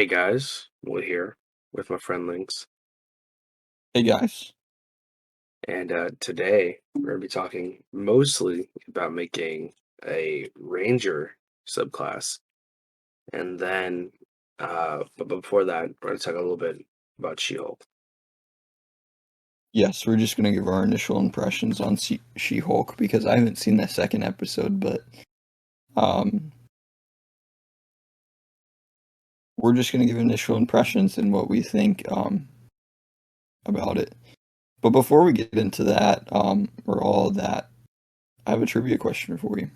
Hey guys, Wood here with my friend Links, Hey guys. and today we're going to be talking mostly about making a Ranger subclass, and then, but before that, we're going to talk a little bit about She-Hulk. Yes, we're just gonna give our initial impressions on She-Hulk because I haven't seen the second episode, but um, we're just gonna give initial impressions and what we think about it. But before we get into that, or all of that, I have a trivia question for you.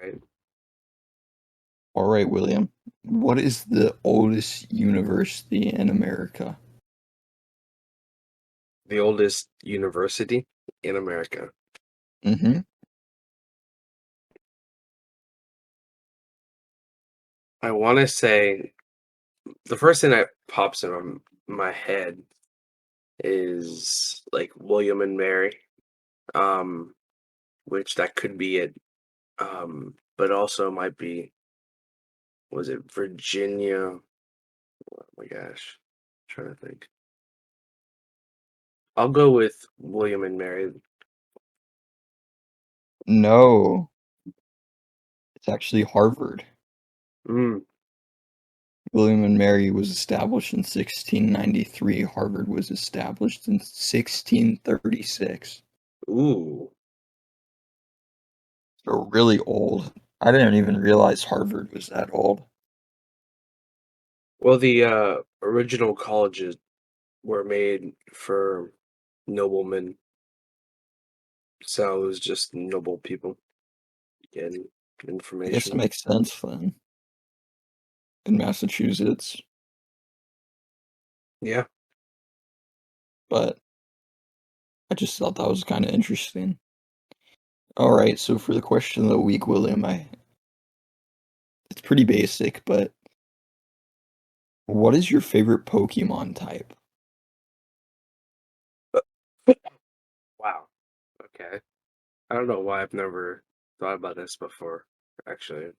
Right? All right, William, what is the oldest university in America? The oldest university in America. Mm-hmm. I want to say the first thing that pops in my head is like William and Mary, um, which that could be it, but also might be. Was it Virginia? Oh my gosh. I'm trying to think. I'll go with William and Mary. No, it's actually Harvard. Mm, William and Mary was established in 1693. Harvard was established in 1636. ooh. So really old. I didn't even realize Harvard was that old. Well, the original colleges were made for noblemen, so it was just noble people getting I guess it information. makes sense then. In Massachusetts, Yeah. but I just thought that was kind of interesting. All right, so for the question of the week, William, it's pretty basic, but what is your favorite Pokemon type? Wow. Okay. I don't know why I've never thought about this before, actually.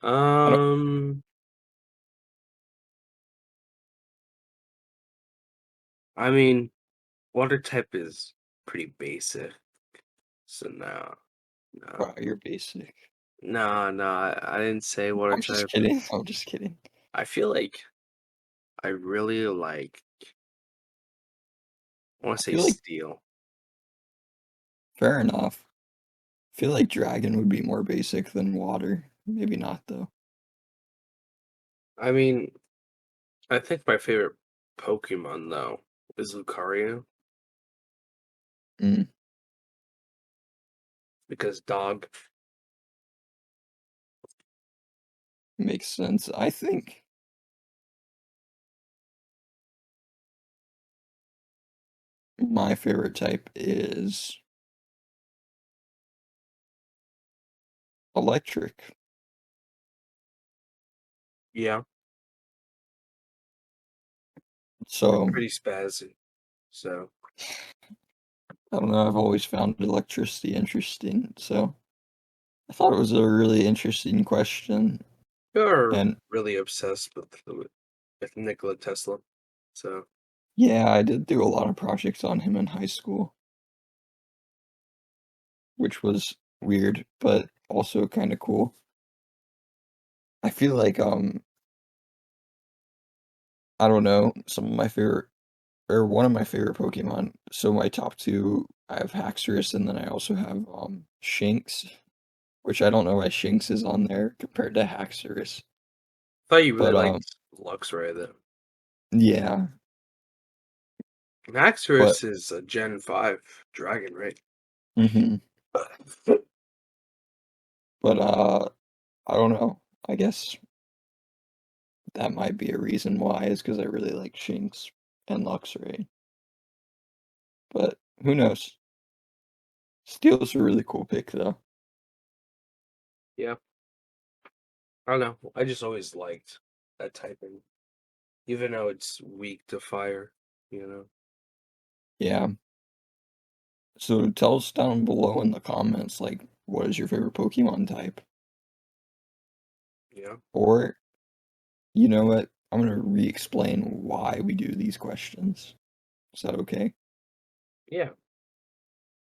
I don't, Um, I mean, water type is pretty basic, so no, no. wow, you're basic. No, no, I didn't say water I'm just type. kidding. I'm just kidding. I feel like I really like, I want I to say feel like steel. fair enough. I feel like dragon would be more basic than water. Maybe not though. I mean, I think my favorite Pokemon though is Lucario Mm, because dog. makes sense. I think my favorite type is electric. Yeah, I'm So pretty spazzy. So I don't know. I've always found electricity interesting. So I thought it was a really interesting question. you're And really obsessed with Nikola Tesla. So yeah, I did do a lot of projects on him in high school, which was weird, but also kind of cool. I feel like I don't know, some of my favorite or one of my favorite Pokemon. So my top two, I have Haxorus and then I also have Shinx, which I don't know why Shinx is on there compared to Haxorus. I thought you really But liked Luxray though. yeah, but Maxorus is a Gen 5 dragon, right? mhm. But I don't know. I guess that might be a reason why is because I really like Shinx and Luxray. But who knows? Steel's a really cool pick though. Yeah, I don't know. I just always liked that typing, even though it's weak to fire, you know? Yeah. So tell us down below in the comments like what is your favorite Pokemon type? Yeah. Or You know what? I'm gonna re-explain why we do these questions. Is that okay? Yeah.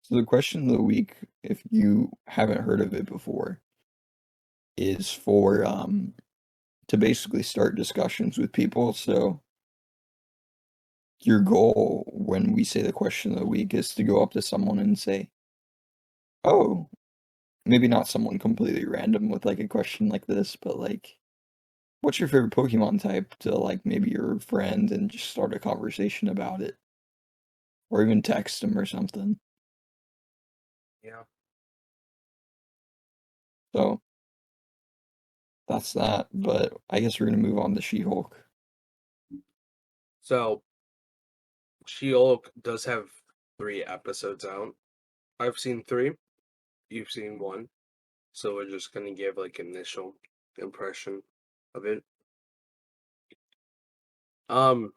So the question of the week, if you haven't heard of it before, is for to basically start discussions with people. So your goal when we say the question of the week is to go up to someone and say, "Oh, maybe not someone completely random with like a question like this, but like, what's your favorite Pokemon type?" to like maybe your friend and just start a conversation about it, or even text them or something. Yeah. So that's that. But I guess we're gonna move on to She-Hulk. So She-Hulk does have 3 episodes out. I've seen 3. You've seen 1. So we're just gonna give like initial impression of it. Um,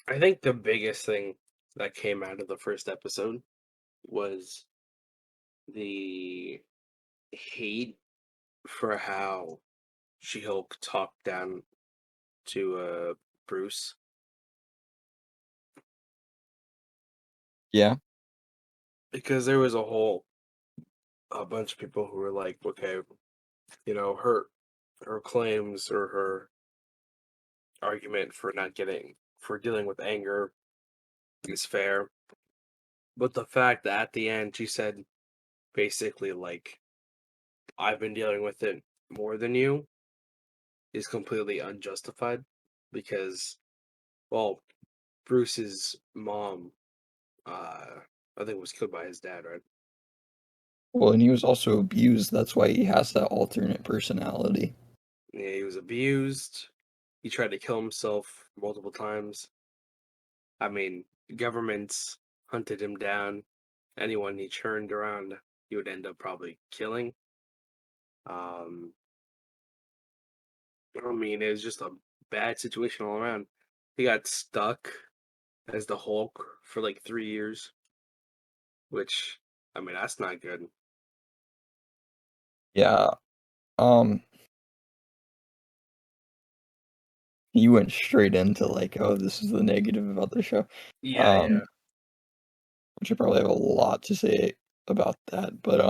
I think the biggest thing that came out of the first episode was the hate for how She-Hulk talked down to Bruce, Yeah. because there was a bunch of people who were like, okay, her claims or her argument for not getting for dealing with anger is fair, but the fact that at the end she said basically like, I've been dealing with it more than you, is completely unjustified, because, well, Bruce's mom, I think, was killed by his dad, right? Well, and he was also abused. That's why he has that alternate personality. Yeah, he was abused. He tried to kill himself multiple times. I mean, governments hunted him down. Anyone he turned around, he would end up probably killing. Um, I mean, it was just a bad situation all around. He got stuck as the Hulk for like 3 years, which, I mean, that's not good. Yeah. Um, you went straight into like, oh, this is the negative about the show. Yeah, Um, yeah. which I probably have a lot to say about that, but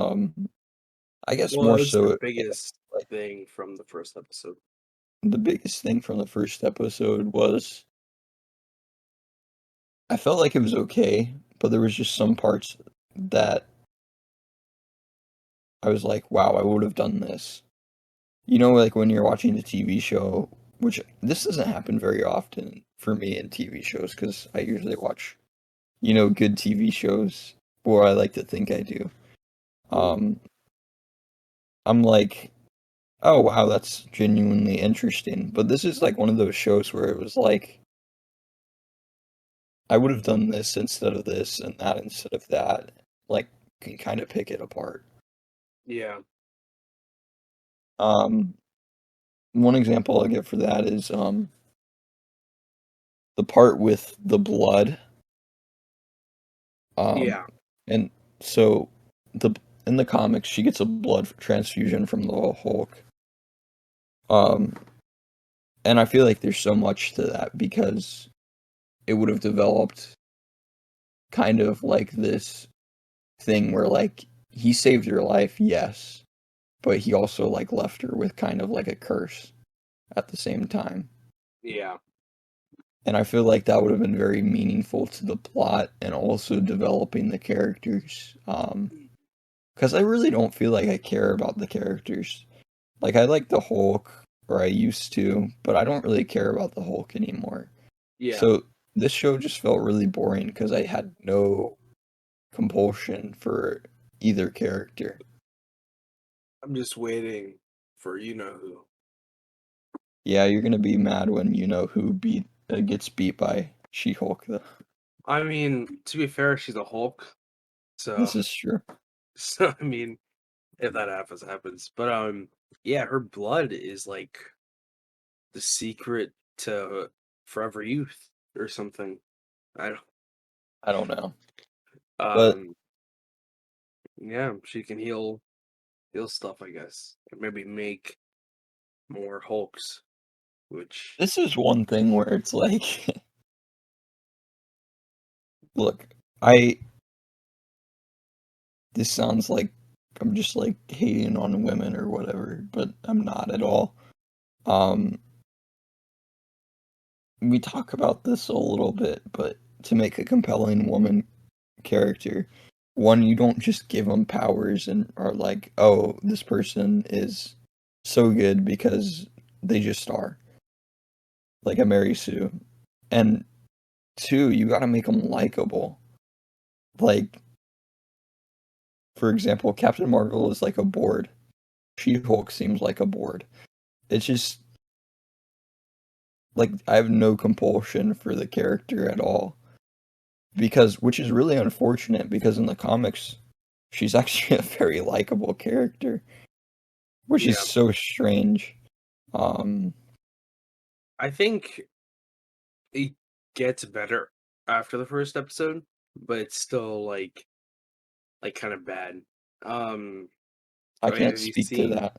I guess Well, more it was the so biggest like thing from the first episode. the biggest thing from the first episode was I felt like it was okay, but there was just some parts that I was like, wow, I would have done this. You know, like when you're watching the TV show, which this doesn't happen very often for me in TV shows because I usually watch, good TV shows, or I like to think I do. Mm. Um, I'm like, oh wow, that's genuinely interesting. But this is like one of those shows where it was like, I would have done this instead of this and that instead of that. Like, can kind of pick it apart. Yeah, Um, one example I'll give for that is the part with the blood. Um, yeah, and so the in the comics, she gets a blood transfusion from the Hulk. Um, and I feel like there's so much to that because it would have developed kind of like this thing where like he saved her life, yes, but he also like left her with kind of like a curse at the same time. yeah. And I feel like that would have been very meaningful to the plot and also developing the characters. Because I really don't feel like I care about the characters. Like I like the Hulk, or I used to, but I don't really care about the Hulk anymore. Yeah. So this show just felt really boring because I had no compulsion for either character. I'm just waiting for you know who. Yeah, you're gonna be mad when you know who gets beat by She-Hulk though. I mean, to be fair, she's a Hulk, so This is true. so I mean, if that happens, happens. But yeah, her blood is like the secret to forever youth or something. I don't. I don't know, but Um, yeah, she can heal stuff, I guess, or maybe make more Hulks, which This is one thing where it's like, look, I this sounds like I'm just like hating on women or whatever, but I'm not at all. Um, we talk about this a little bit, but to make a compelling woman character, one, you don't just give them powers and are like, oh, this person is so good because they just are, like a Mary Sue. And two, you gotta make them likable. Like, for example, Captain Marvel is like a board. She-Hulk seems like a board. It's just like I have no compulsion for the character at all. Because which is really unfortunate because in the comics she's actually a very likable character, which is yeah, so strange. Um I think it gets better after the first episode, but it's still like kind of bad. Um, I I mean, can't speak to that.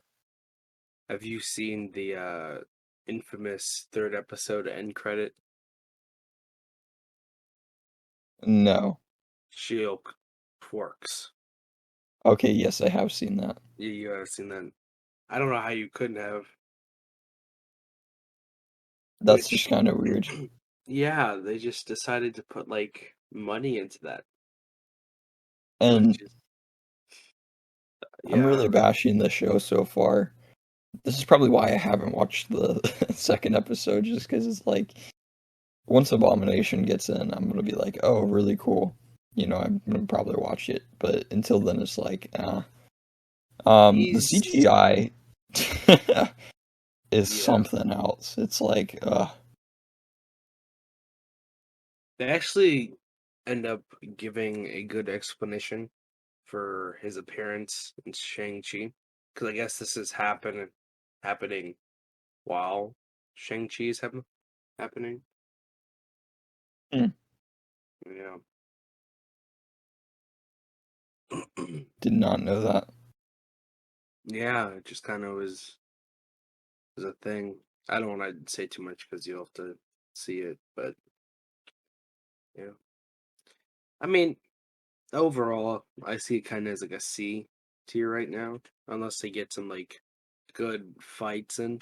have you seen the infamous third episode end credit? No. Shield Quarks. Okay, yes, I have seen that. You have seen that? I don't know how you couldn't have. That's just Which, kind of weird. yeah, they just decided to put like money into that, And which is I'm yeah, really bashing the show so far. This is probably why I haven't watched the second episode, just because it's like once Abomination gets in, I'm gonna be like, oh, really cool. You know, I'm gonna probably watch it, but until then, it's like, the he's CGI is yeah. something else. It's like, They actually end up giving a good explanation for his appearance in Shang-Chi, because I guess this is happening while Shang-Chi is happening. hmm, Yeah. did not know that. Yeah, it just kind of was a thing. I don't want to say too much because you'll have to see it, but yeah. I mean, overall, I see it kind of as like a C tier right now, unless they get some like good fights in.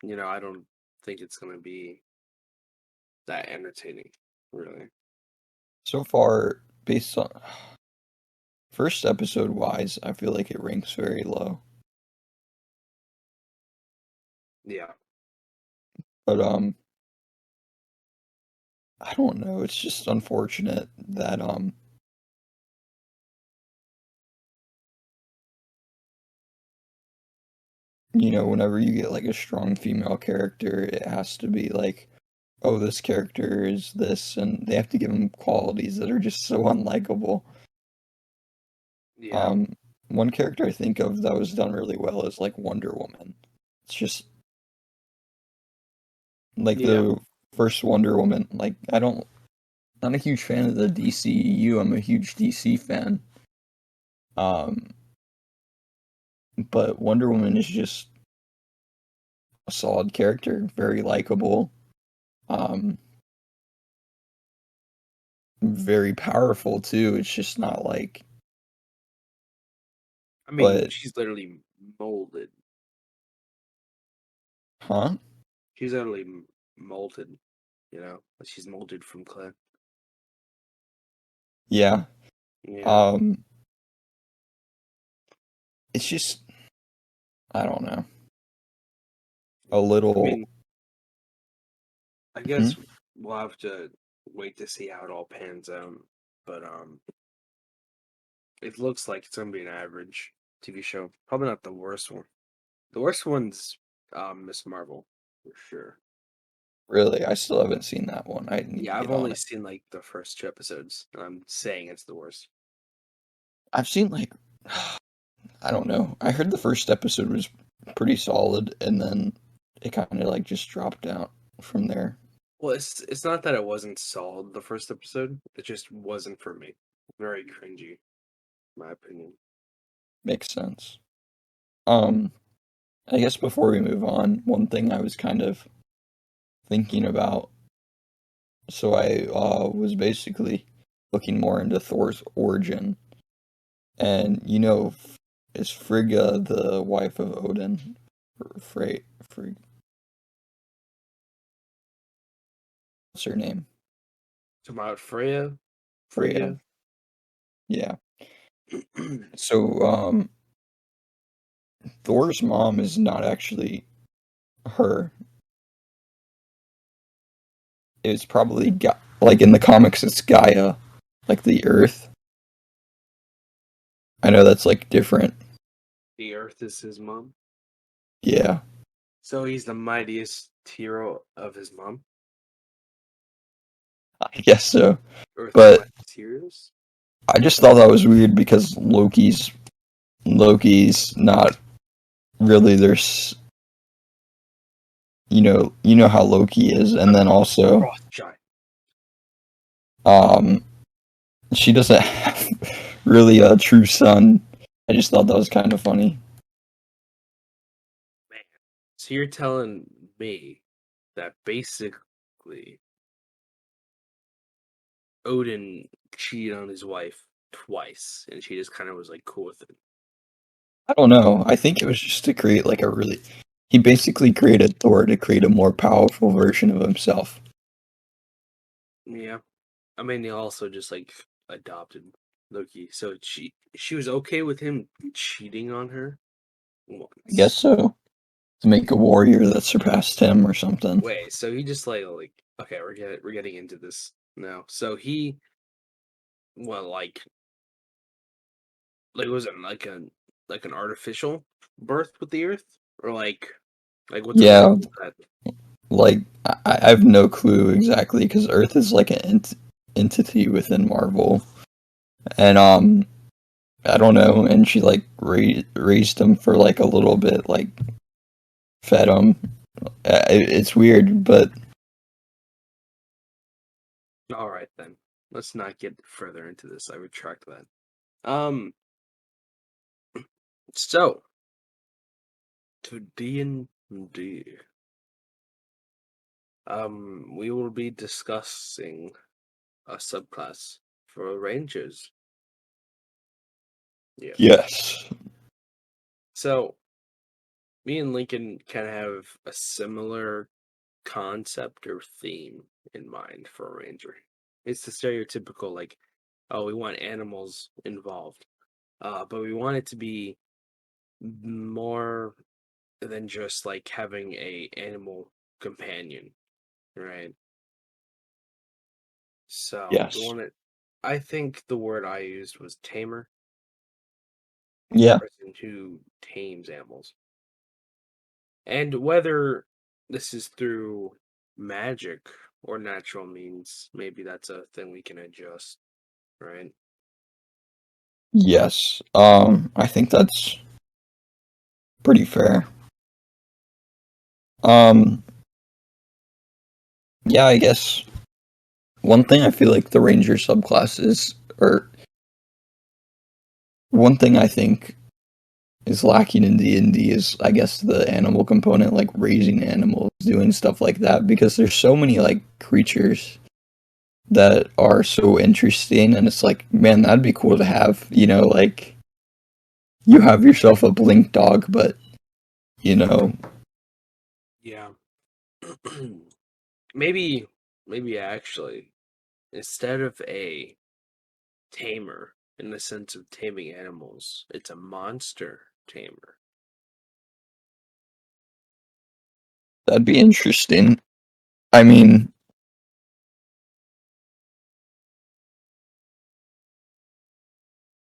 I don't think it's gonna be that entertaining, really. So far, based on first episode wise, I feel like it ranks very low. Yeah. But I don't know. It's just unfortunate that whenever you get like a strong female character, it has to be like, oh, this character is this, and they have to give them qualities that are just so unlikable. Yeah. Um, one character I think of that was done really well is like Wonder Woman. It's just like Yeah. the first Wonder Woman. Like I don't, not a huge fan of the DCEU. I'm a huge DC fan. Um, but Wonder Woman is just a solid character, very likable, um, very powerful too. It's just not like, I mean, but she's literally molded. huh? She's literally molded, like she's molded from clay. Yeah. Yeah. Um, it's just I don't know, a I little. mean, I Hmm? guess we'll have to wait to see how it all pans out. But it looks like it's gonna be an average TV show. Probably not the worst one. The worst one's Miss Marvel for sure. Really, I still haven't seen that one. I need to Yeah, I've get on only it. seen like the first two episodes, and I'm saying it's the worst. I've seen like I don't know. I heard the first episode was pretty solid, and then it kind of like just dropped out from there. Well, it's not that it wasn't solid the first episode. It just wasn't for me. Very cringy, in my opinion. Makes sense. Um, I guess before we move on, one thing I was kind of thinking about. So I was basically looking more into Thor's origin, and is Frigga the wife of Odin? Frigg, what's her name? It's about Freya. Freya. Frigga. Yeah. So Thor's mom is not actually her. It's probably like in the comics, it's Gaia, like the Earth. I know that's like different. The Earth is his mom. Yeah, So he's the mightiest hero of his mom. I guess so. Earth's But mightiest heroes. I just thought that was weird because Loki's not really there's you know how Loki is, and A then also frost giant. um she doesn't have really a true son. I just thought that was kind of funny. Man. So you're telling me that basically Odin cheated on his wife twice, and she just kind of was like cool with it. I don't know. I think it was just to create like a really. He basically created Thor to create a more powerful version of himself. Yeah. I mean, he also just like adopted Loki, so she was okay with him cheating on her I guess once. so. To make a warrior that surpassed him or something. Wait, so he just like okay, we're getting into this now. So he well like was it like an artificial birth with the Earth or like what's the reason Yeah, for that? like I have no clue exactly because Earth is like an entity within Marvel, and I don't know. And she like raised him for like a little bit, like fed him. It's weird, but All right then, let's not get further into this. I retract that. Um, so to D&D, we will be discussing a subclass for Rangers. Yeah. yes, So me and Lincoln can have a similar concept or theme in mind for a ranger. It's the stereotypical like, oh, we want animals involved, but we want it to be more than just like having a animal companion, right? So we yes, want it. I think the word I used was tamer, the yeah. person who tames animals, and whether this is through magic or natural means, maybe that's a thing we can adjust, right? Yes. I think that's pretty fair. Um, yeah, I guess one thing I feel like the Ranger subclass is, or one thing I think is lacking in D&D is, I guess, the animal component, like raising animals, doing stuff like that, because there's so many like creatures that are so interesting, and it's like, man, that'd be cool to have. Like you have yourself a blink dog, but you know, Yeah. maybe, maybe actually, instead of a tamer in the sense of taming animals, it's a monster tamer. that'd be interesting. I mean,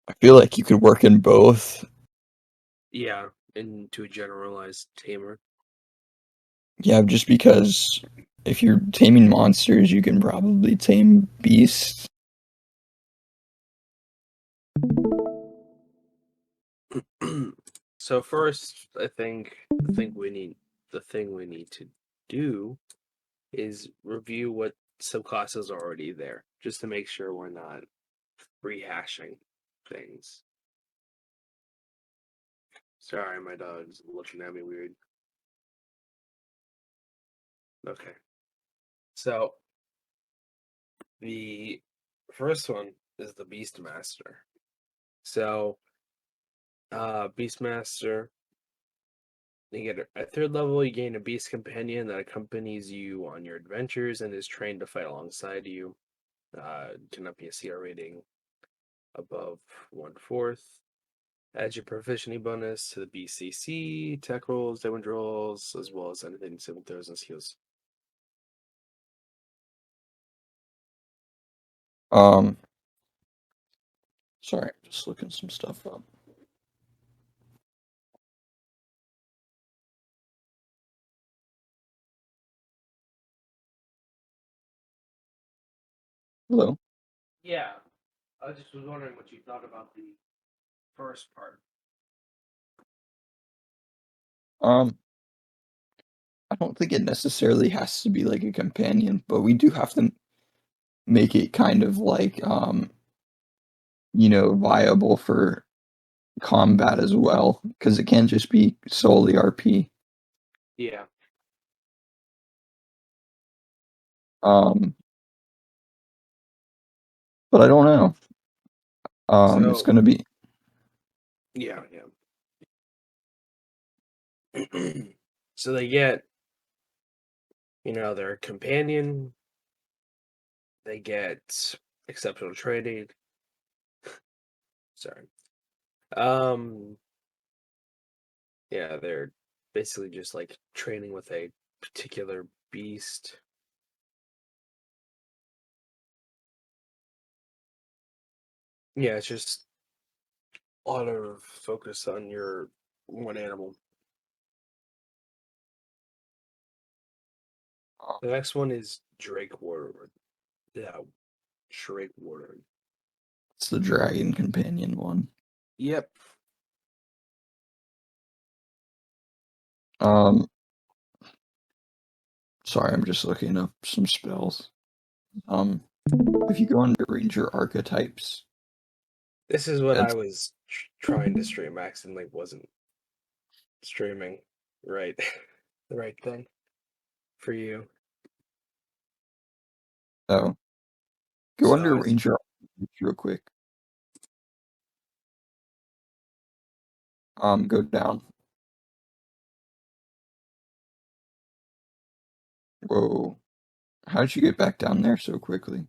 I feel like you could work in both. Yeah, into a generalized tamer. Yeah, just because if you're taming monsters, you can probably tame beasts. So first, I think the thing we need to do is review what subclasses are already there, just to make sure we're not rehashing things. Sorry, my dog's looking at me weird. Okay. So the first one is the Beastmaster. So, Beastmaster, you get at third level, you gain a beast companion that accompanies you on your adventures and is trained to fight alongside you. Cannot be a CR rating above 1/4. Add your proficiency bonus to the BCC, tech rolls, damage rolls, as well as anything saving throws and heals. Um, sorry, I'm just looking some stuff up. Hello. Yeah, I just was wondering what you thought about the first part. Um, I don't think it necessarily has to be like a companion, but we do have to make it kind of like viable for combat as well, because it can't just be solely RP. Yeah. Um, but I don't know. It's So gonna be yeah, yeah. So they get, their companion. They get exceptional training. Sorry. Um, yeah, they're basically just like training with a particular beast. Yeah, it's just a lot of focus on your one animal. The next one is Drake Warlord. Yeah, Drake Warlord. it's the dragon companion one. Yep. Um, sorry, I'm just looking up some spells. Um, if you go under ranger archetypes, This is what I it's was trying to stream. I accidentally wasn't streaming right, the right thing for you. oh, go So under I was ranger archetypes real quick. Go down. Whoa, how did you get back down there so quickly?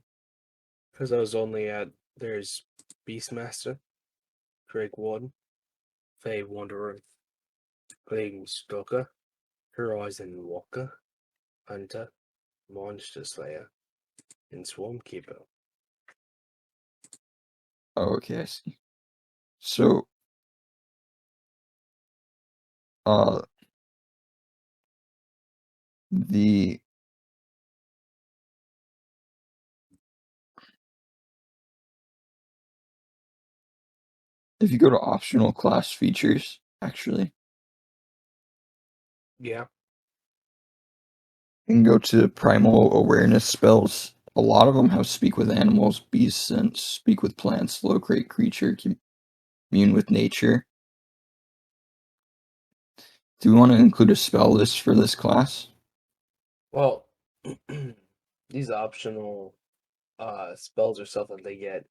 because I was only at there's Beastmaster, Drake Warden, Fae Wanderer, Plague Stalker, Horizon Walker, Hunter, Monster Slayer, and Swarm Keeper. Oh, okay, I see. So, uh, the if you go to optional class features, actually, Yeah. and go to primal awareness spells, a lot of them have speak with animals, beasts, and speak with plants, locate creature, commune with nature. Do we want to include a spell list for this class? Well, these optional spells are stuff that they get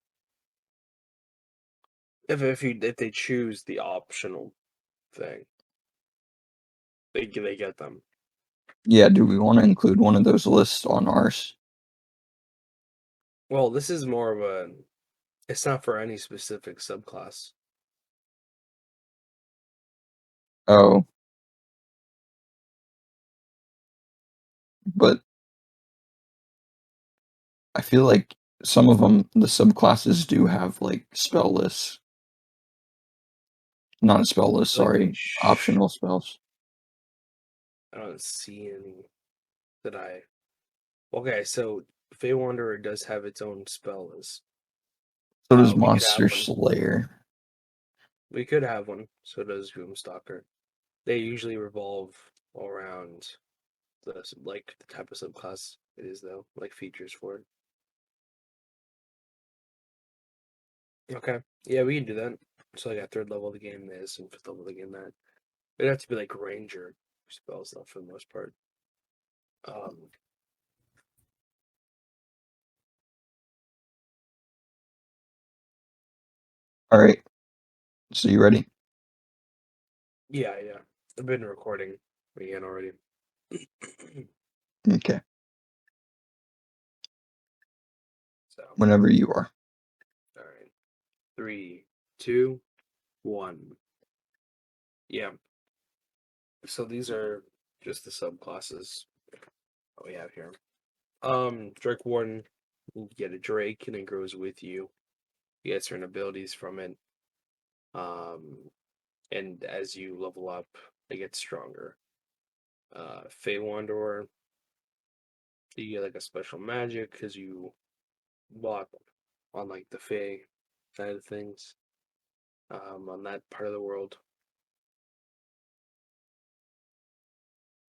if they choose the optional thing, they get them. Yeah, do we want to include one of those lists on ours? Well, this is more of a. It's not for any specific subclass. Oh, but I feel like some of them, the subclasses do have like spell lists. Not a spell list, Like they sorry, optional spells. I don't see any that I. Okay, so Fey Wanderer does have its own spell list. So does We could have Monster one. Slayer. We could have one. So does Doomstalker. They usually revolve around the type of subclass it is though, like features for it. Okay, yeah, we can do that. So like at third level of the game this and fifth level of the game that. It'd have to be like ranger spells though for the most part. Um, All right. So you ready? yeah, yeah. I've been recording again already. Okay. So, Whenever you are. all right. Three, two, one. Yeah. So these are just the subclasses that we have here. Drake Warden, you get a Drake and it grows with you. You get certain abilities from it. Um, and as you level up, it gets stronger. Fey Wanderer, you get like a special magic because you block on like the Fey side of things. On that part of the world,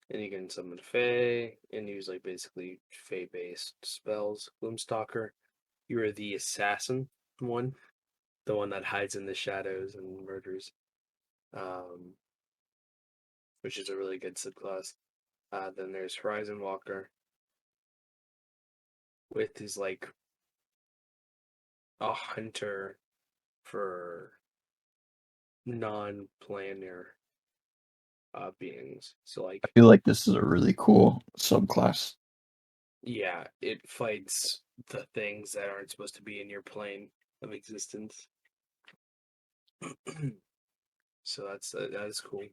and you can summon Fey and use like basically Fey based spells. Gloomstalker, you're the assassin one, the one that hides in the shadows and murders, um, which is a really good subclass. Then there's Horizon Walker, with his like a hunter for non-planar beings. So I like, feel like this is a really cool subclass. yeah, it fights the things that aren't supposed to be in your plane of existence. So that is cool.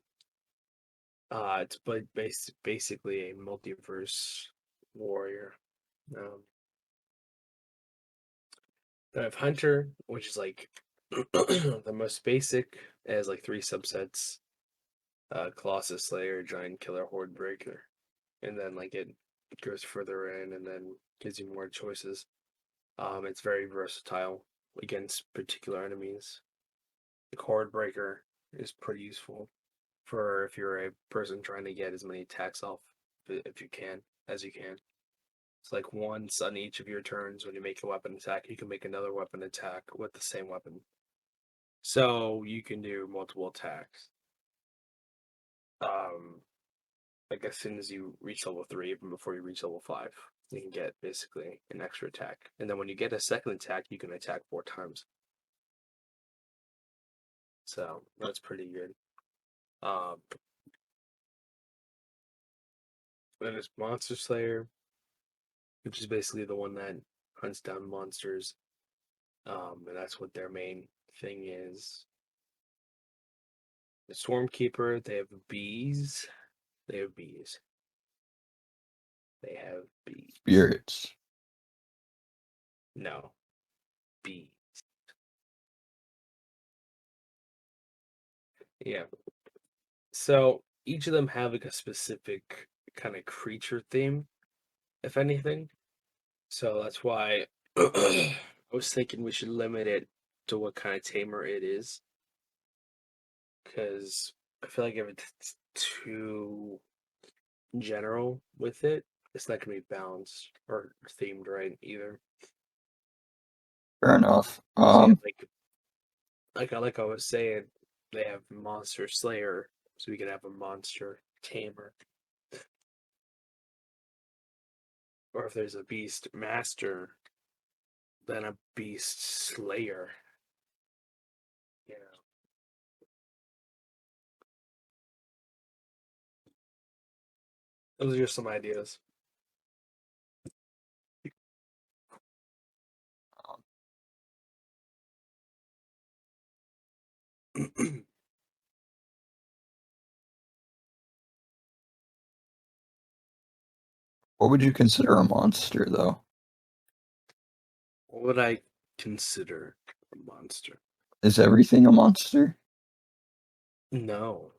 It's basically a multiverse warrior. Um, I have Hunter, which is like the most basic. It has like three subsets: Colossus Slayer, Giant Killer, Horde Breaker, and then like it goes further in and then gives you more choices. It's very versatile against particular enemies. The Horde Breaker is pretty useful for if you're a person trying to get as many attacks off if you can as you can. It's like once on each of your turns when you make a weapon attack, you can make another weapon attack with the same weapon. So you can do multiple attacks. Um, like as soon as you reach level 3, even before you reach level 5, you can get basically an extra attack. And then when you get a second attack, you can attack 4 times. So that's pretty good. Um, then there's Monster Slayer, which is basically the one that hunts down monsters. And that's what their main thing is. The Stormkeeper, they have bees. They have bees. They have bees. Spirits. No, bees. Yeah. So each of them have like a specific kind of creature theme, if anything. So that's why I was thinking we should limit it to what kind of tamer it is. Because I feel like if it's too general with it, it's not gonna be balanced or themed right either. Fair enough. So you have like I was saying, they have Monster Slayer, so we could have a Monster Tamer. Or if there's a Beast Master, then a Beast Slayer. You know, those are just some ideas. What would you consider a monster, though? What would I consider a monster? Is everything a monster? No.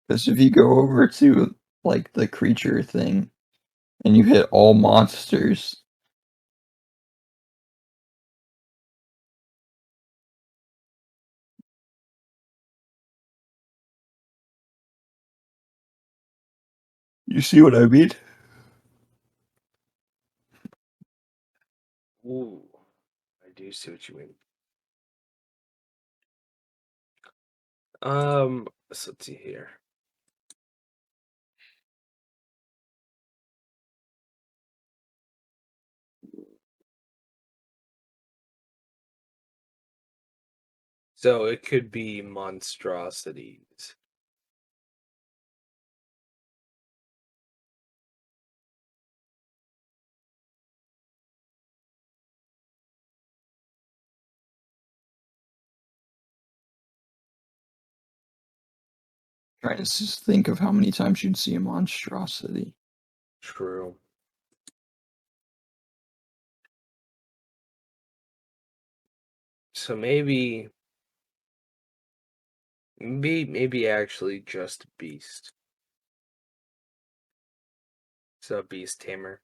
Because if you go over to like the creature thing and you hit all monsters, you see what I mean? Ooh, I do see what you mean. So let's see here. So it could be monstrosities. Trying to just think of how many times you'd see a monstrosity. True. So maybe actually just beast. So beast tamer.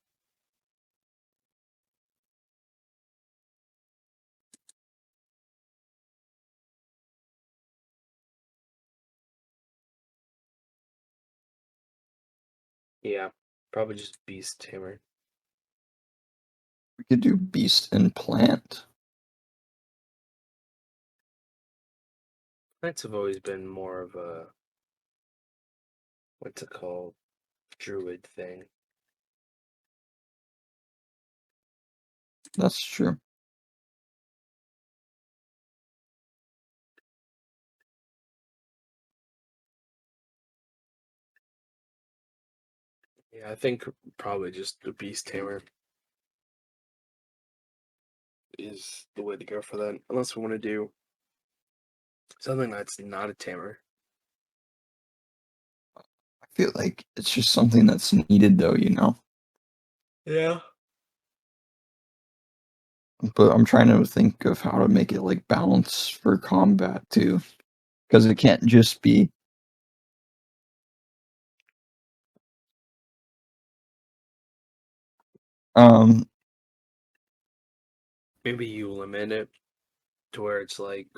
Yeah, probably just beast tamer. We could do beast and plant. Plants have always been more of a what's it called? Druid thing. That's true. Yeah, I think probably just the beast tamer is the way to go for that. Unless we want to do something that's not a tamer. I feel like it's just something that's needed though, you know? Yeah. But I'm trying to think of how to make it like balance for combat too. Because it can't just be um Maybe you limit it to where it's like,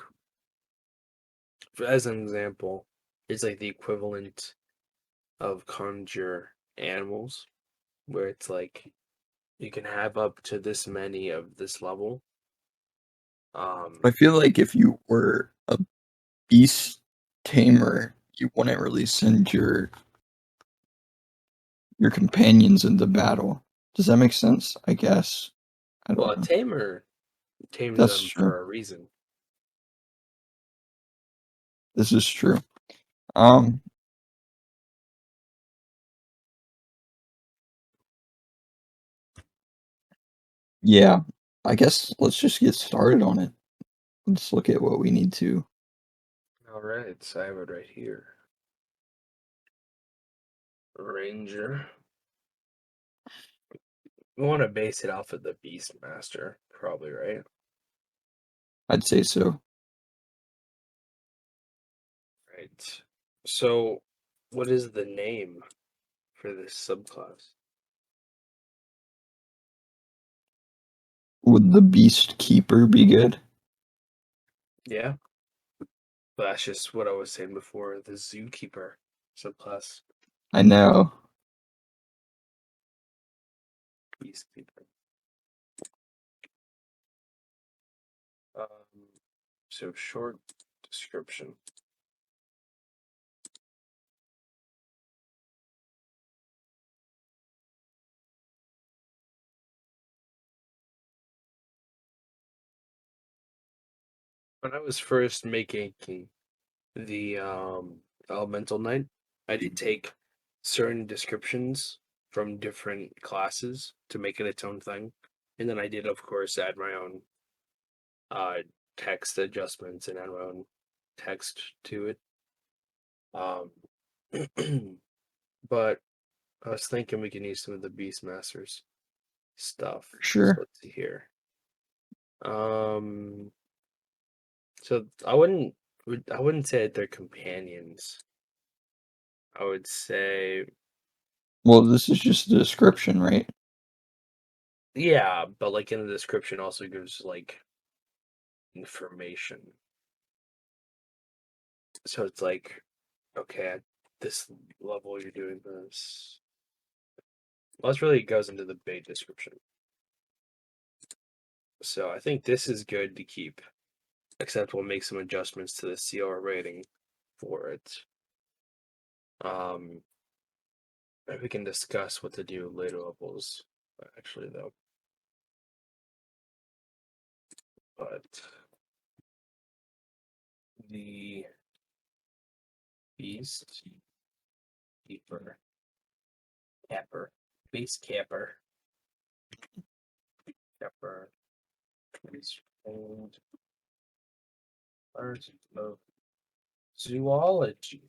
as an example, it's like the equivalent of conjure animals, where it's like you can have up to this many of this level. I Um, feel like if you were a beast tamer, you wouldn't really send your companions into battle. Does that make sense? I guess. I well, don't a know. tamer tames That's them true. for a reason. This is true. Um yeah. I guess let's just get started on it. Let's look at what we need to. All right, so I have it right here. Ranger. We want to base it off of the Beastmaster, probably, right? I'd say so. Right. So, what is the name for this subclass? Would the beast keeper be good? Yeah, but that's just what I was saying before. The Zookeeper subclass, I know. Beastkeeper. Um, so short description. When I was first making the Elemental Knight, I did take certain descriptions from different classes to make it its own thing, and then I did, of course, add my own uh text adjustments and add my own text to it. Um, but I was thinking we can use some of the Beastmasters stuff. For So sure. let's see here. Um, so I wouldn't say that they're companions. I would say Well, this is just a description, right? yeah, but like in the description also gives like information. So it's like okay, at this level you're doing this. Well, this really goes into the bait description. So I think this is good to keep, except we'll make some adjustments to the CR rating for it. Um, we can discuss what to do later levels, actually, though. But the beast keeper, capper, base capper is old part of zoology.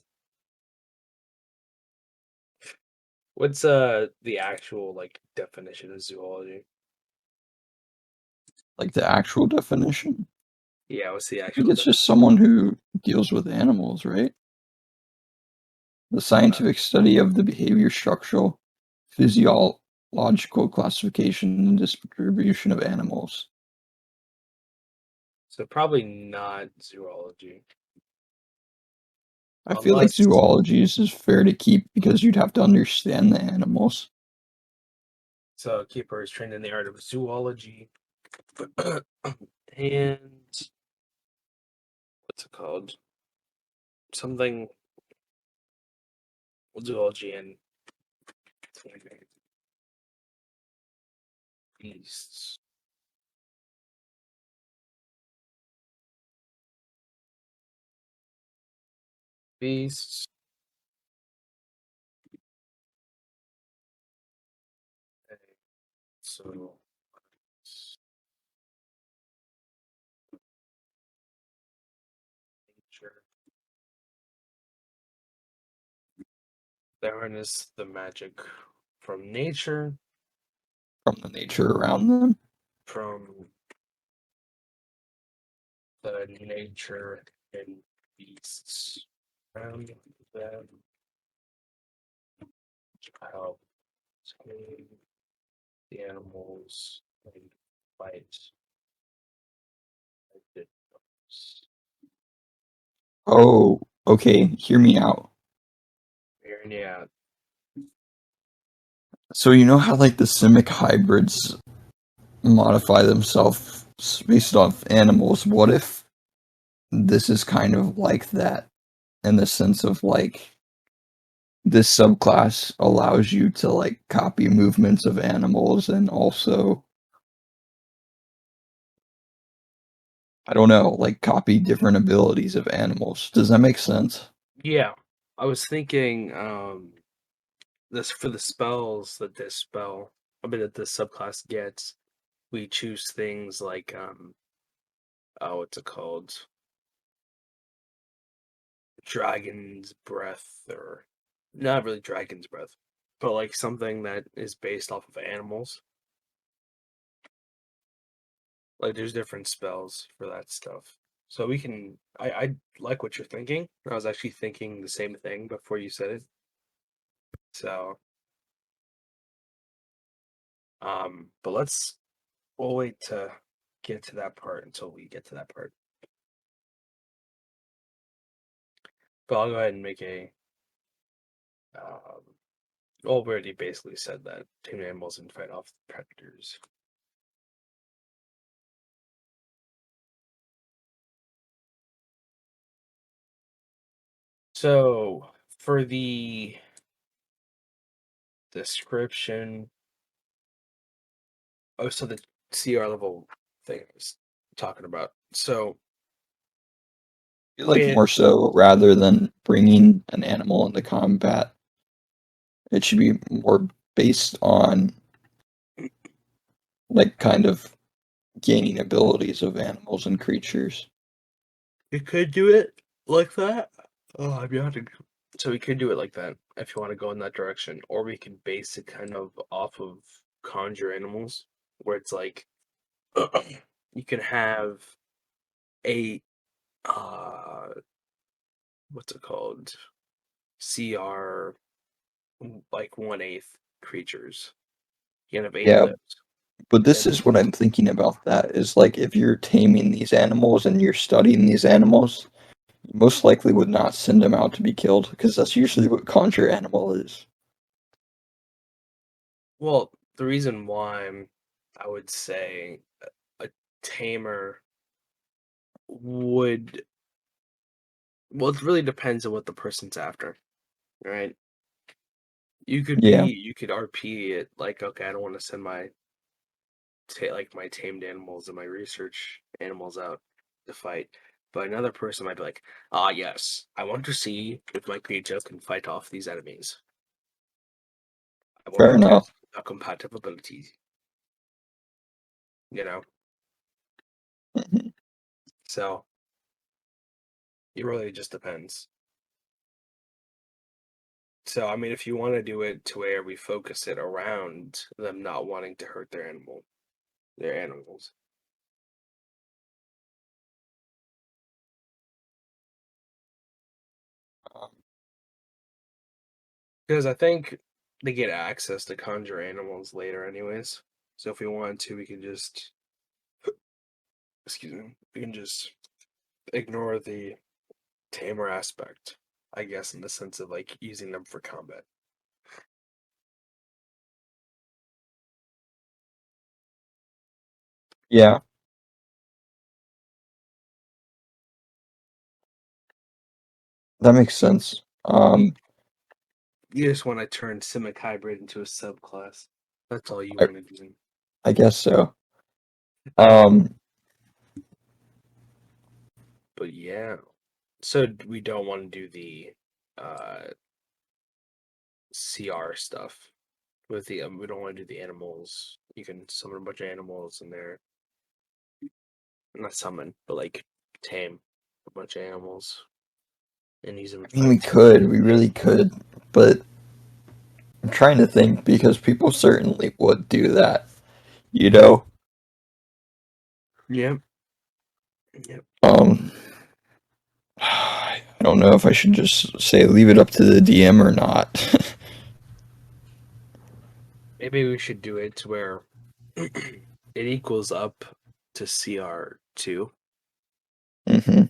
What's the actual like definition of zoology? Like the actual definition. Yeah, what's the I think actual it's just definition? someone who deals with animals, right? The Uh, scientific study of the behavior, structural, physiological classification, and distribution of animals. so probably not zoology, I feel like unless zoology is fair to keep because you'd have to understand the animals. so. Keeper is trained in the art of zoology, and what's it called? Something zoology and beasts. Beasts. So nature. They harness the magic from nature, From the nature around them. from the nature and beasts around them. How tame the animals and fight. Oh, okay, hear me out. Yeah, So you know how like the simic hybrids modify themselves based off animals? What if this is kind of like that in the sense of like this subclass allows you to like copy movements of animals and also I don't know, like copy different abilities of animals. Does that make sense? yeah. I was thinking, this for the spells that this spell, I mean that this subclass gets. We choose things like, oh, what's it called? Dragon's breath, or not really dragon's breath, but like something that is based off of animals. Like there's different spells for that stuff. So we can I like what you're thinking. I was actually thinking the same thing before you said it. So but we'll wait to get to that part until we get to that part. But I'll go ahead and make a um well, we already basically said that tame animals and fight off predators. So for the description, oh, so the CR level thing I was talking about. So I feel like with more so rather than bringing an animal into combat, it should be more based on like kind of gaining abilities of animals and creatures. we could do it like that. Oh, I'm yawning. So we could do it like that if you want to go in that direction, or we can base it kind of off of conjure animals, where it's like you can have a uh what's it called? CR like 1/8 creatures. You can have eight of Yeah, those. but And then this is what I'm thinking about that is like if you're taming these animals and you're studying these animals, you most likely would not send them out to be killed because that's usually what conjure animal is. well, the reason why I would say a tamer would Well, it really depends on what the person's after, right? Yeah, You could RP it like, okay, I don't want to send my tamed animals and my research animals out to fight. But another person might be like, ah, yes, I want to see if my creature can fight off these enemies. I want fair to enough. test the compatibility, you know? Mhm. So it really just depends. So, I mean, if you want to do it to where we focus it around them not wanting to hurt their animals. Um, Because I think they get access to conjure animals later, anyways. So if we wanted to, we can just, excuse me, we can just ignore the tamer aspect, I guess, in the sense of like using them for combat. yeah, that makes sense. You, you just want to turn Simic Hybrid into a subclass. That's all you I, want to do. I guess so. Um, But yeah, so we don't want to do the uh CR stuff with the we don't want to do the animals. You can summon a bunch of animals in there. Not summon, but like tame a bunch of animals and use them in I mean, we fights. could, we really could, but I'm trying to think because people certainly would do that, you know? Yep. Yep. Um, I don't know if I should just say leave it up to the DM or not. Maybe we should do it to where it equals up to CR2, hmm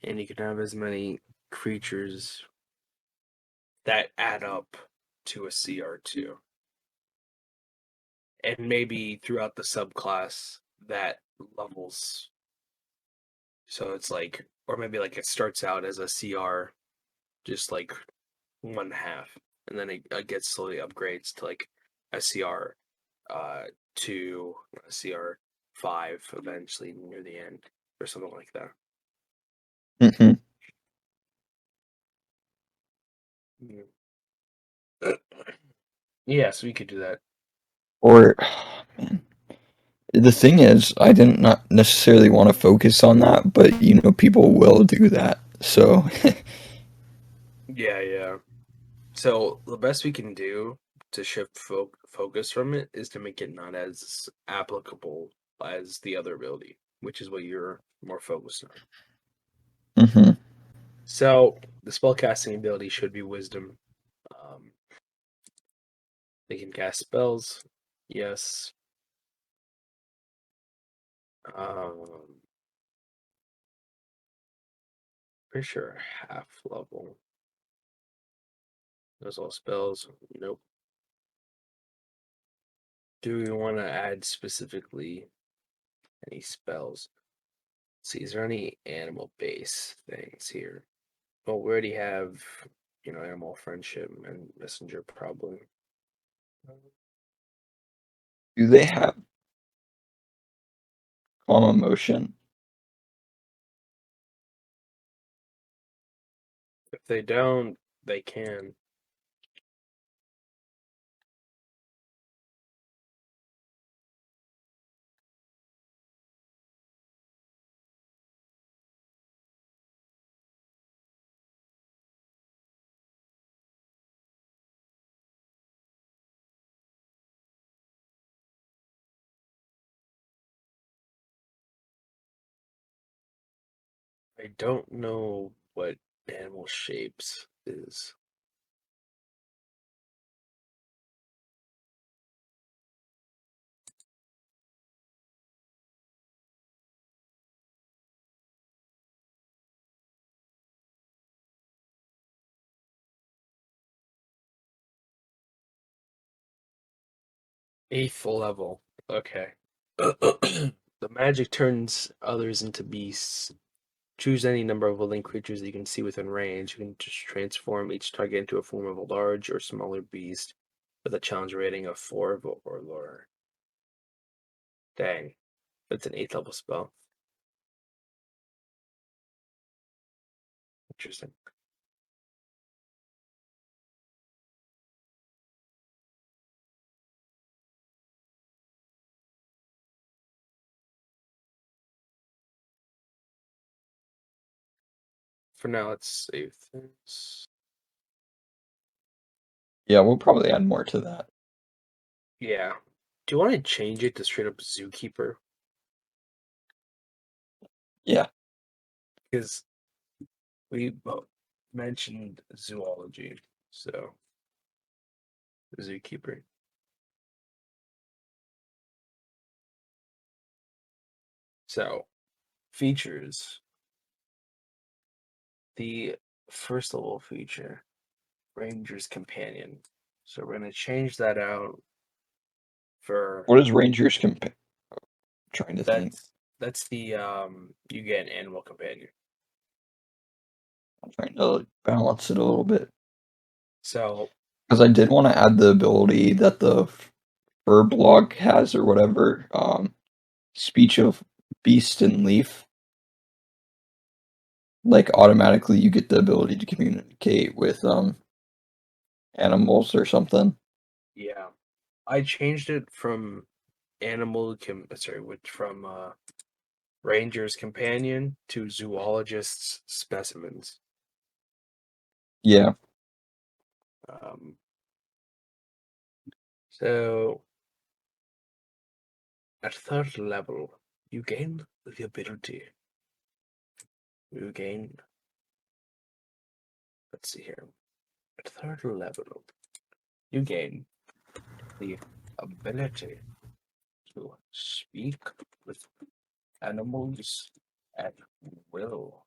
and you can have as many creatures that add up to a CR2. And maybe throughout the subclass that levels. So it's like, or maybe like it starts out as a CR, just like one half, and then it gets slowly upgrades to like a CR to a CR5 eventually near the end, or something like that. hmm Yeah. Yeah, so we could do that. Or, man, the thing is, I didn't not necessarily want to focus on that, but people will do that. So, Yeah, yeah. So the best we can do to shift focus from it is to make it not as applicable as the other ability, which is what you're more focused on. hmm So the spellcasting ability should be Wisdom. Um, they can cast spells. Yes. Um, pretty sure half level. Those all spells. Nope. Do we want to add specifically any spells? Let's see, is there any animal base things here? Well, we already have, animal friendship and messenger probably. do they have calm emotion? If they don't, they can. I don't know what animal shapes is. Eighth level. Okay. The magic turns others into beasts. Choose any number of living creatures that you can see within range. You can just transform each target into a form of a large or smaller beast with a challenge rating of 4 or lower. Dang, that's an 8th level spell. Interesting. For now, let's save this. Yeah, we'll probably add more to that. Yeah. Do you want to change it to straight up Zookeeper? Yeah. Because we mentioned zoology, so Zookeeper. So, features. The first level feature, Ranger's Companion. So we're gonna change that out for What is Rangers compa trying to think. that's the you get an animal companion. I'm trying to balance it a little bit. So Because I did want to add the ability that the Furblog has or whatever, speech of beast and leaf. Like automatically you get the ability to communicate with animals or something. yeah, I changed it from from Ranger's Companion to Zoologist's Specimens. Yeah. Um, so at 3rd level, you gain the ability. You gain. Let's see here. At 3rd level, you gain the ability to speak with animals at will.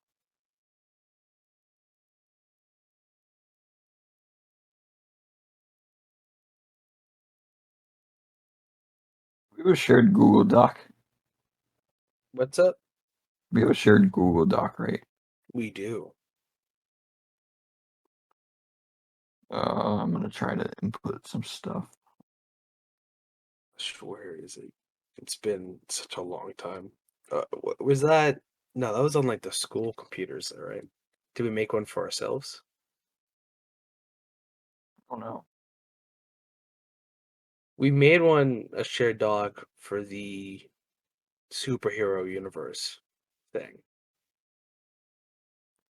We have a shared Google Doc. What's up? We have a shared Google Doc, right? We do. I'm gonna try to input some stuff. Where is it? It's been such a long time. Was that? No, that was on like the school computers, right? Did we make one for ourselves? Oh no. We made one a shared doc for the superhero universe thing.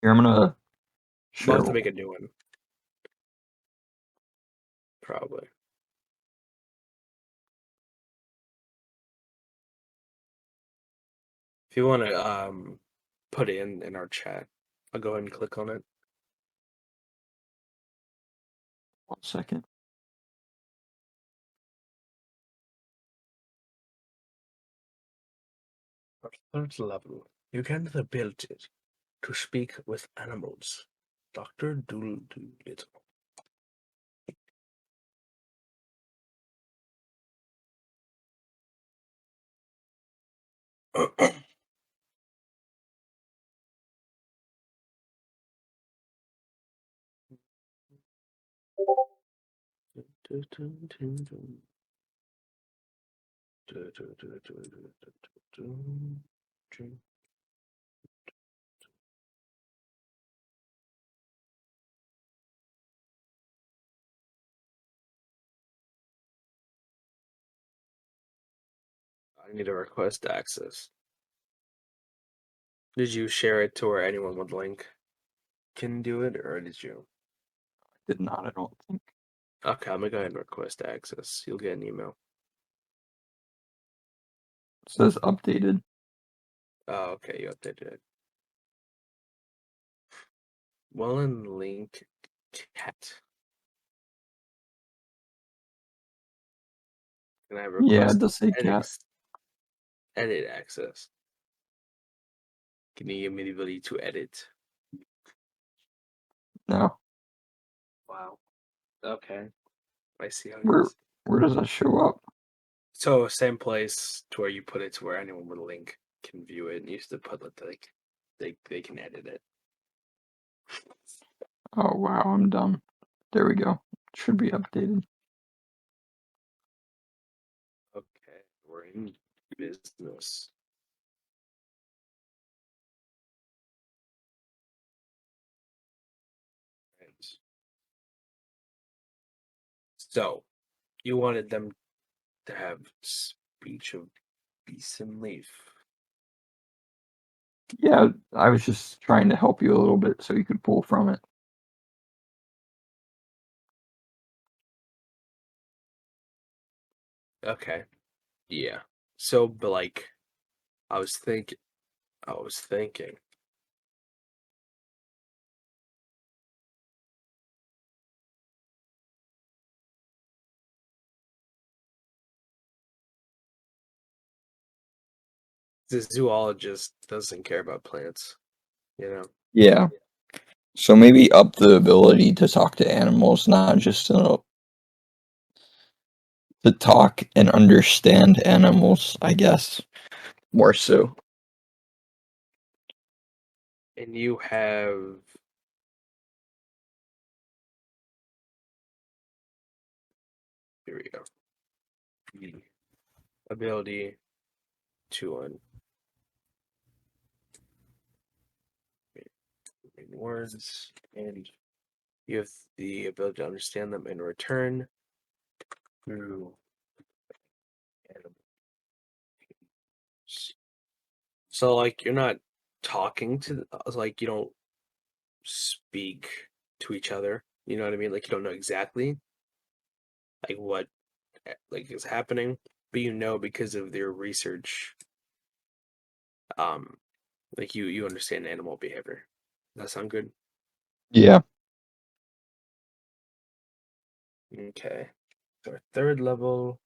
Here, I'm gonna We'll share. have to make a new one, probably. If you want to put it in our chat, I'll go ahead and click on it. 1 second. At 3rd level, you gain the ability to speak with animals. Dr. Doolittle. I need to request access. Did you share it to where anyone with link can do it, or did you? Did not, I don't think. Okay, I'm gonna go ahead and request access. You'll get an email. It says updated. Oh, okay, you updated it. Well, in link cat. Can I Yeah, it request does say cat. edit access? Can you give me the ability to edit? No. Wow. Okay. I see how it Where is. where does that show up? So same place to where you put it to where anyone with a link can view it. And you used to put like they can edit it. Oh wow, I'm dumb. There we go. Should be updated. Okay, we're in business. Right. So you wanted them to have speech of beast and leaf. Yeah, I was just trying to help you a little bit so you could pull from it. Okay. Yeah. So, but like, I was thinking, I was thinking, the zoologist doesn't care about plants, you know? Yeah. So maybe up the ability to talk to animals, not just to talk and understand animals, I guess. More so. And you have, here we go, the ability to in words, and you have the ability to understand them in return through animals. So, like, you're not talking to, like, you don't speak to each other. You know what I mean? Like, you don't know exactly like what like is happening, but you know because of their research, um, like you understand animal behavior. Does that sound good? Yeah. Okay. So our third level,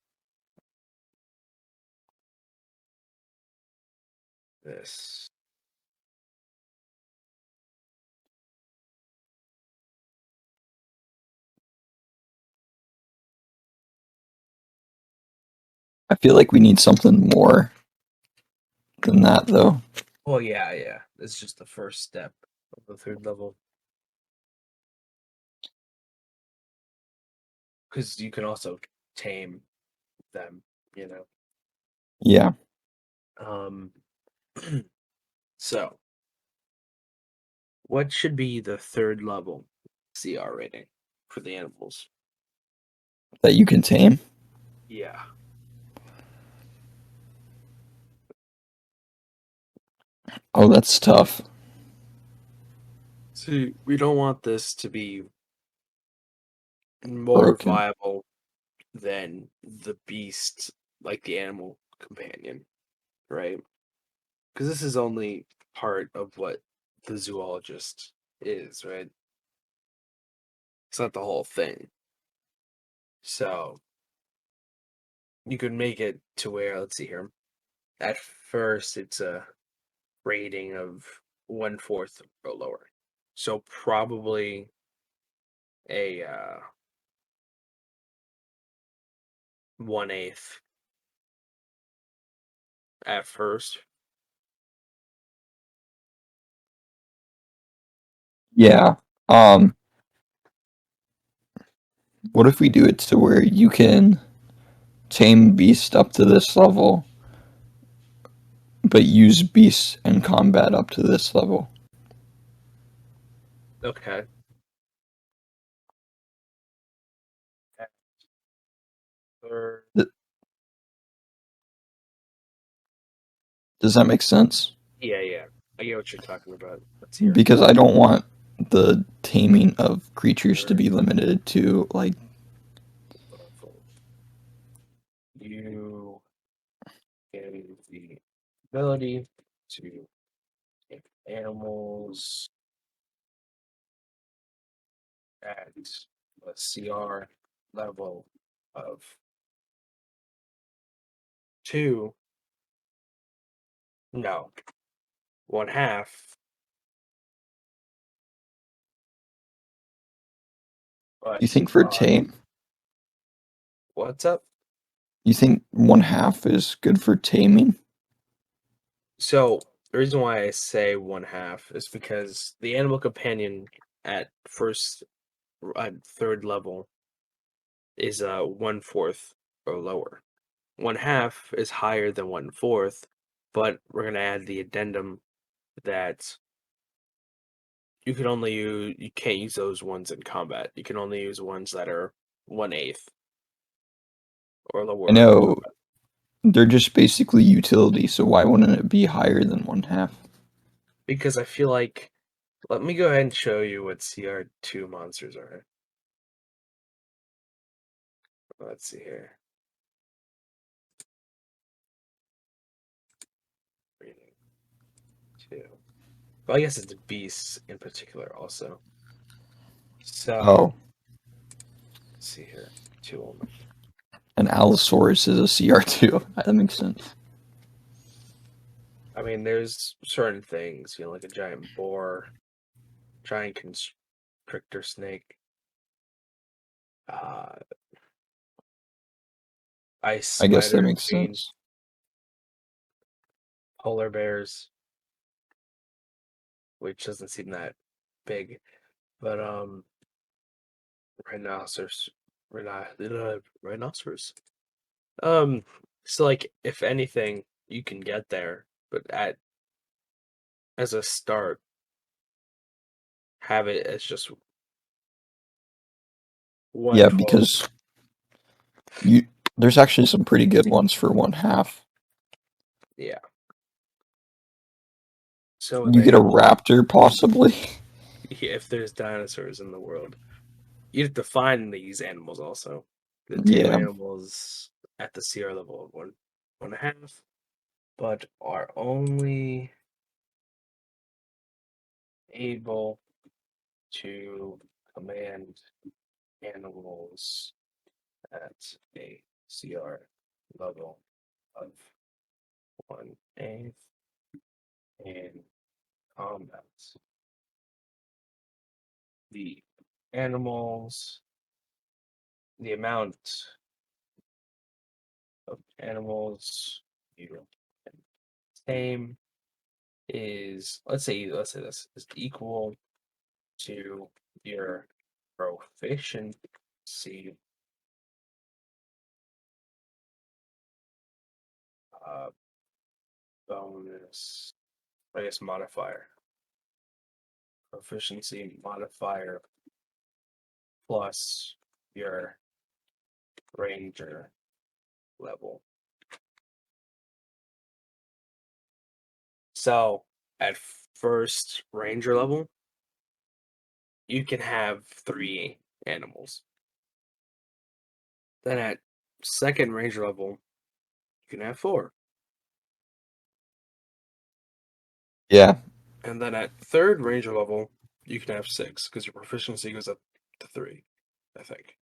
this. I feel like we need something more than that, though. Well, yeah, yeah. It's just the first step of the third level. Because you can also tame them, you know. Yeah. Um, so what should be the third level CR rating for the animals? That you can tame. Yeah. Oh, that's tough. See, we don't want this to be more Broken. viable than the beast, like the animal companion, right? Because this is only part of what the zoologist is, right? It's not the whole thing. So you could make it to where, let's see here. At first, it's a rating of 1/4 or lower. So probably a 1/8 at first. Yeah. What if we do it to where you can tame beast up to this level, but use beasts in combat up to this level? Okay. At third, Th- Does that make sense? yeah, yeah. I get what you're talking about. Let's hear. Because I don't want the taming of creatures to Third be limited to like level. You get the ability to take animals at a CR level of 2. No, 1/2. you But think for tame what's up? you think 1/2 is good for taming? So the reason why I say 1/2 is because the animal companion at third level is 1/4 or lower. 1/2 is higher than 1/4, but we're gonna add the addendum that you can't use those ones in combat. You can only use ones that are 1/8 or I lower in know combat. they're just basically utility, so why wouldn't it be higher than 1/2? Because I feel like let me go ahead and show you what CR2 monsters are. Let's see here. Reading 2. Well, I guess it's beasts in particular also. So, Oh, let's see here. 2 only. an Allosaurus is a CR2. That makes sense. I mean, there's certain things, like a giant boar, giant constrictor snake, uh, ice I guess that spider makes queen, sense. polar bears, which doesn't seem that big, but rhinoceros, rhinoceros. Um, so like if anything, you can get there, but at as a start, have it as just one Yeah, twelve. because you there's actually some pretty good ones for 1/2. Yeah. So You they get a have raptor, possibly. if there's dinosaurs in the world, you have to find these animals also. The tame Yeah, animals at the CR level of 1.5, but are only able to command animals at a CR level of 1/8 in combat. The animals, the amount of animals you can tame is let's say this is equal to your proficiency uh, bonus, I guess modifier. Proficiency modifier plus your ranger level. So at first ranger level, you can have 3 animals. Then at second ranger level, you can have 4. yeah. And then at third ranger level, you can have 6 because your proficiency goes up to 3, I think.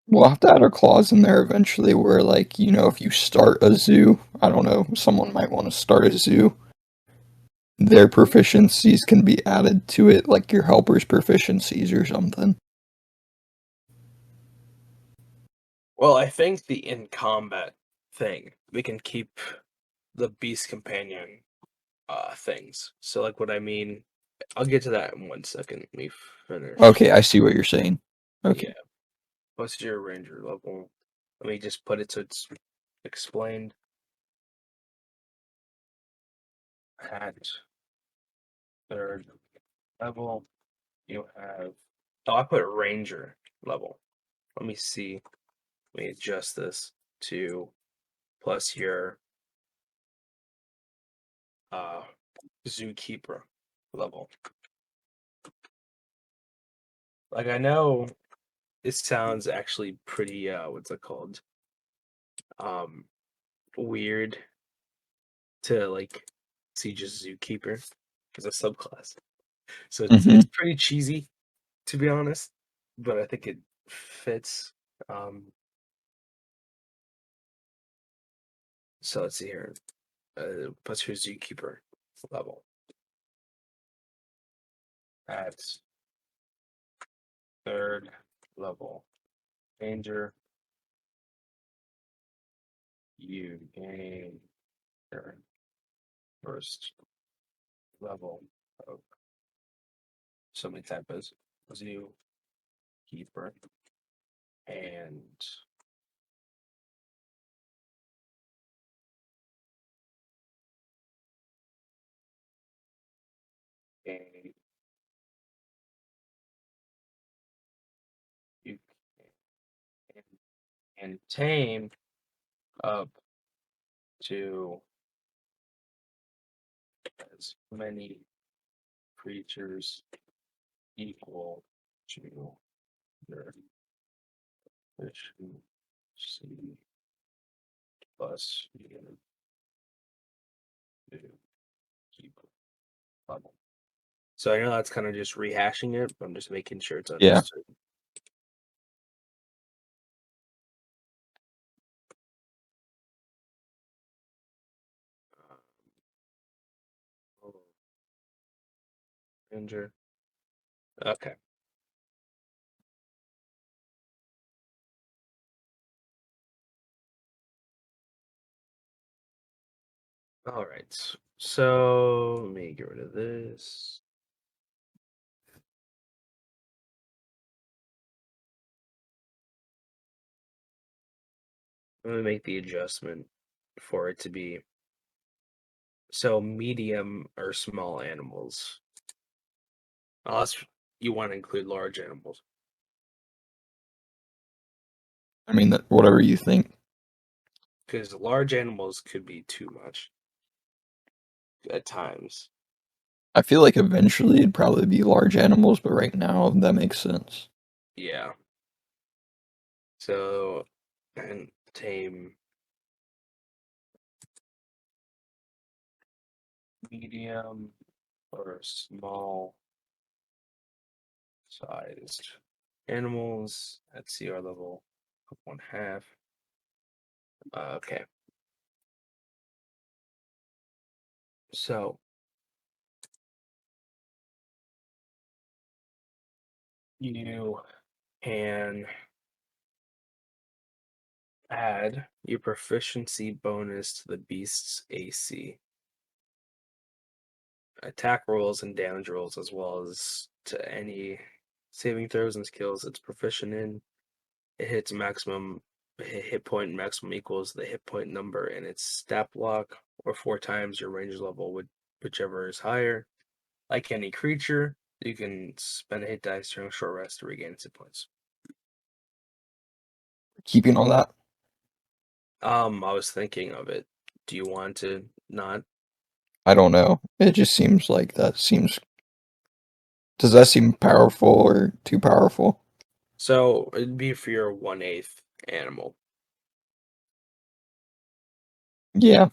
We'll have to add a clause in there eventually where, like, if you start a zoo, I don't know, someone might want to start a zoo, their proficiencies can be added to it, like your helper's proficiencies or something. Well, I think the in combat thing, we can keep the beast companion things. So like what I mean, I'll get to that in 1 second. Let me finish. Okay, I see what you're saying. Yeah. Okay. What's your ranger level? Let me just put it so it's explained. At third level, you have. Oh, I put ranger level. Let me see. Let me adjust this to plus your uh zookeeper level. Like I know it sounds actually pretty what's it called? Um weird to like see just zookeeper as a subclass. So it's Hmm. pretty cheesy to be honest, but I think it fits. Um so let's see here. Plus your zookeeper level at third level danger, you gain your first level of something type as zookeeper and a you can and tame up to as many creatures equal to your efficiency plus you to keep level. So I know that's kind of just rehashing it, but I'm just making sure it's Yeah. understood. Um, Ranger. Okay. All right. So let me get rid of this. I'm gonna make the adjustment for it to be so medium or small animals. Unless you want to include large animals. I mean, that whatever you think. Because large animals could be too much at times. I feel like eventually it'd probably be large animals, but right now that makes sense. Yeah. So and tame medium or small sized animals at CR level of 1/2. Okay. So you can add your proficiency bonus to the beast's AC, attack rolls, and damage rolls, as well as to any saving throws and skills it's proficient in. It hits maximum hit point maximum equals the hit point number in its stat block, or 4 times your range level, whichever is higher. Like any creature, you can spend a hit dice during a short rest to regain its hit points. Keeping all that, I was thinking of it. Do you want to not? I don't know. It just seems like that seems. Does that seem powerful or too powerful? So it'd be for your 1/8 animal. Yeah.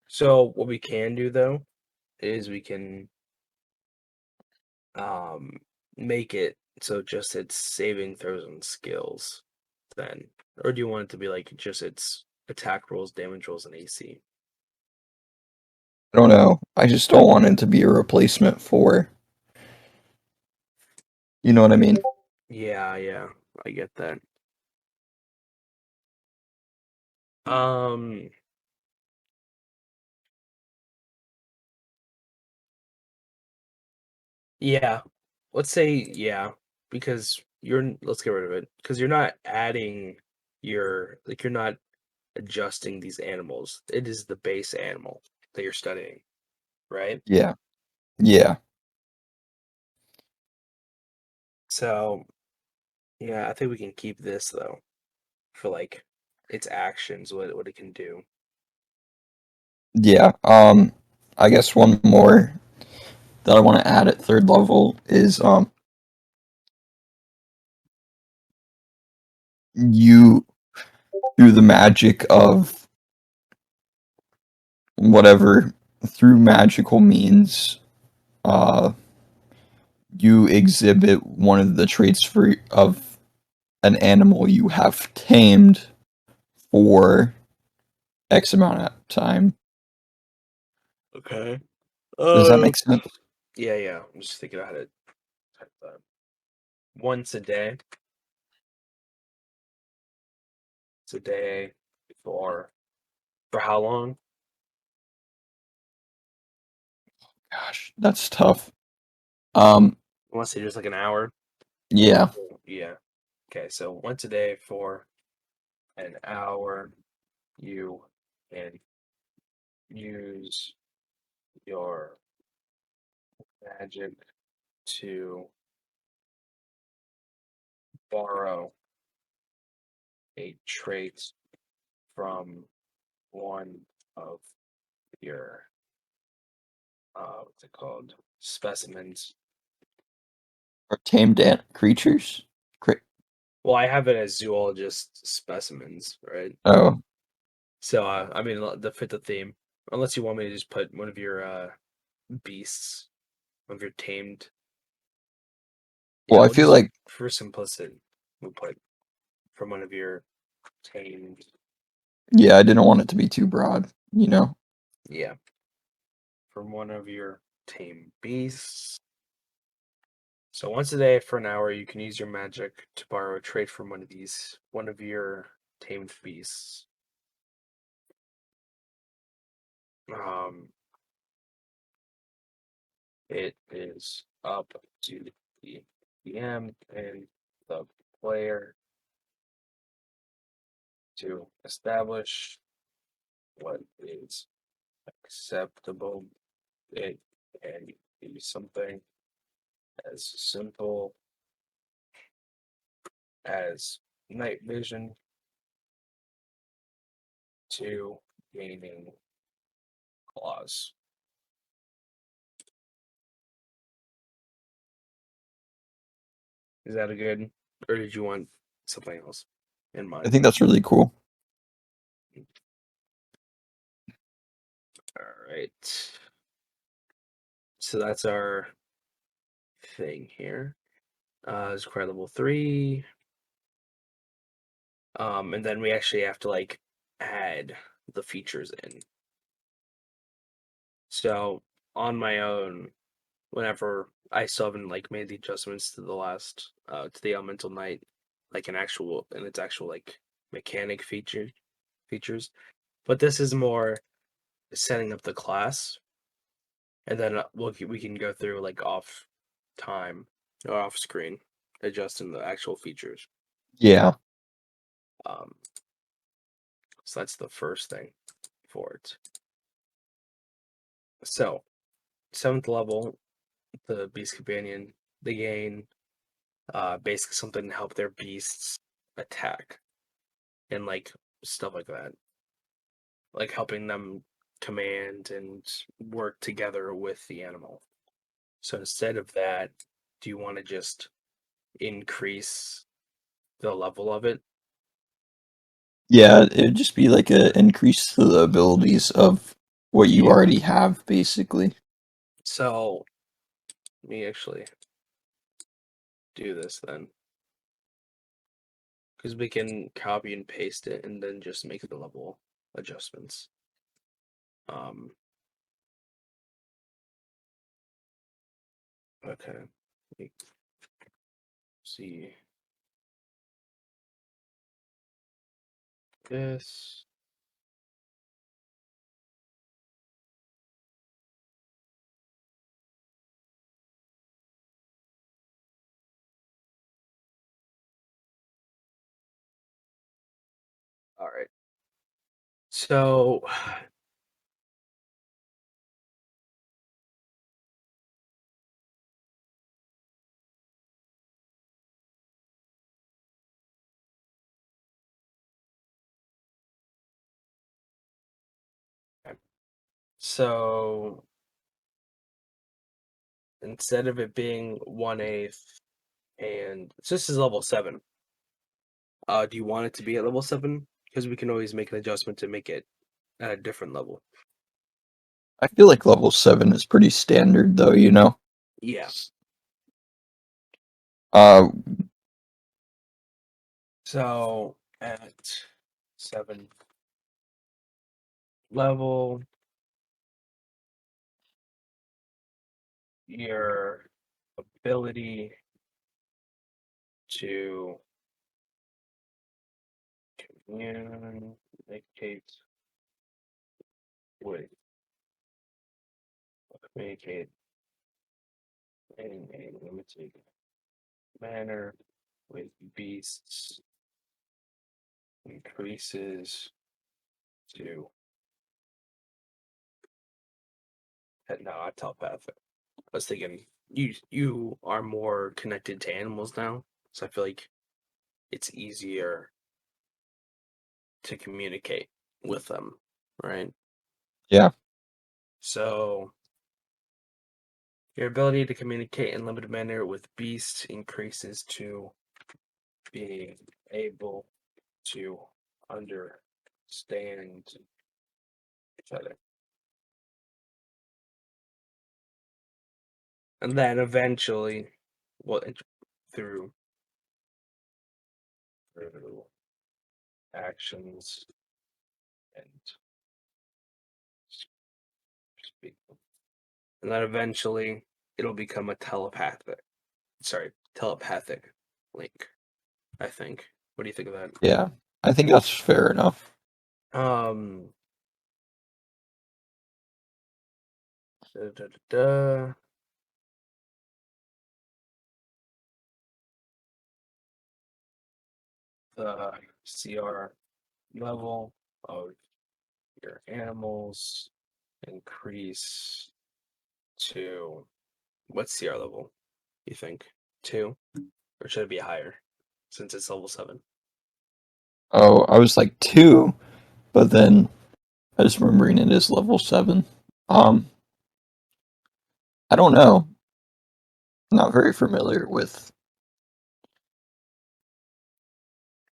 So what we can do though is we can um make it so just its saving throws and skills then. Or do you want it to be like just its attack rolls, damage rolls, and AC? I don't know. I just don't want it to be a replacement for. You know what I mean? Yeah, yeah, I get that. Um, yeah. Let's say yeah, because let's get rid of it. Because you're not adding you're not adjusting these animals. It is the base animal that you're studying, right? Yeah. Yeah. So yeah, I think we can keep this though for like its actions, what it can do. Yeah. I guess one more that I want to add at third level is you through the magic of whatever through magical means uh you exhibit one of the traits of an animal you have tamed for X amount of time. Okay. Does that Uh, make sense? yeah, yeah. I'm just thinking how to type that. Once a day. It's a day for how long? Gosh, that's tough. Um, Unless it's just like an hour. yeah. Yeah. Okay, so once a day for an hour, you can use your magic to borrow a trait from one of your what's it called? Specimens. Or tamed creatures. Cra- Well, I have it as zoologist specimens, right? oh, So I mean, to fit the theme. Unless you want me to just put one of your beasts, one of your tamed. well, Yeah, I we'll feel just like for simplicity, we'll put from one of your tamed. yeah, I didn't want it to be too broad. You know. Yeah, from one of your tame beasts. So once a day for an hour, you can use your magic to borrow a trait from one of your tamed beasts. Um, it is up to the DM and the player to establish what is acceptable. It can be something as simple as night vision to gaining claws. Is that a good, or did you want something else in I mind? think that's really cool. All right. So that's our thing here. It's require level 3. And then we actually have to like add the features in. So on my own, whenever I still haven't like made the adjustments to the elemental night, like in its actual like mechanic features. But this is more setting up the class, and then we can go through like off time or off screen, adjusting the actual features. Yeah. Um, so that's the first thing for it. So 7th level, the Beast Companion, they gain basically something to help their beasts attack and like stuff like that, like helping them command and work together with the animal. So instead of that, do you want to just increase the level of it? Yeah, it would just be like a increase to the abilities of what you Yeah. already have, basically. So let me actually do this then, because we can copy and paste it and then just make the level adjustments. Um, okay. Let me see this. All right. So so instead of it being 1/8, and so this is level 7. Do you want it to be at level 7? Because we can always make an adjustment to make it at a different level. I feel like level 7 is pretty standard, though, you know? Yeah. Uh, So at 7 level, your ability to communicate with communicate in a limited manner with beasts increases to no, telepathic. I was thinking you are more connected to animals now, so I feel like it's easier to communicate with them, right? Yeah. So your ability to communicate in limited manner with beasts increases to being able to understand each other. And then eventually, well, through through actions and speak, and then eventually it'll become a telepathic link. I think. What do you think of that? Yeah. I think that's fair enough. Um, da, da, da, da. The CR level of your animals increase to what's CR level? You think 2, or should it be higher since it's level 7? Oh, I was like 2, but then I was remembering it is level 7. Um, I don't know. Not very familiar with,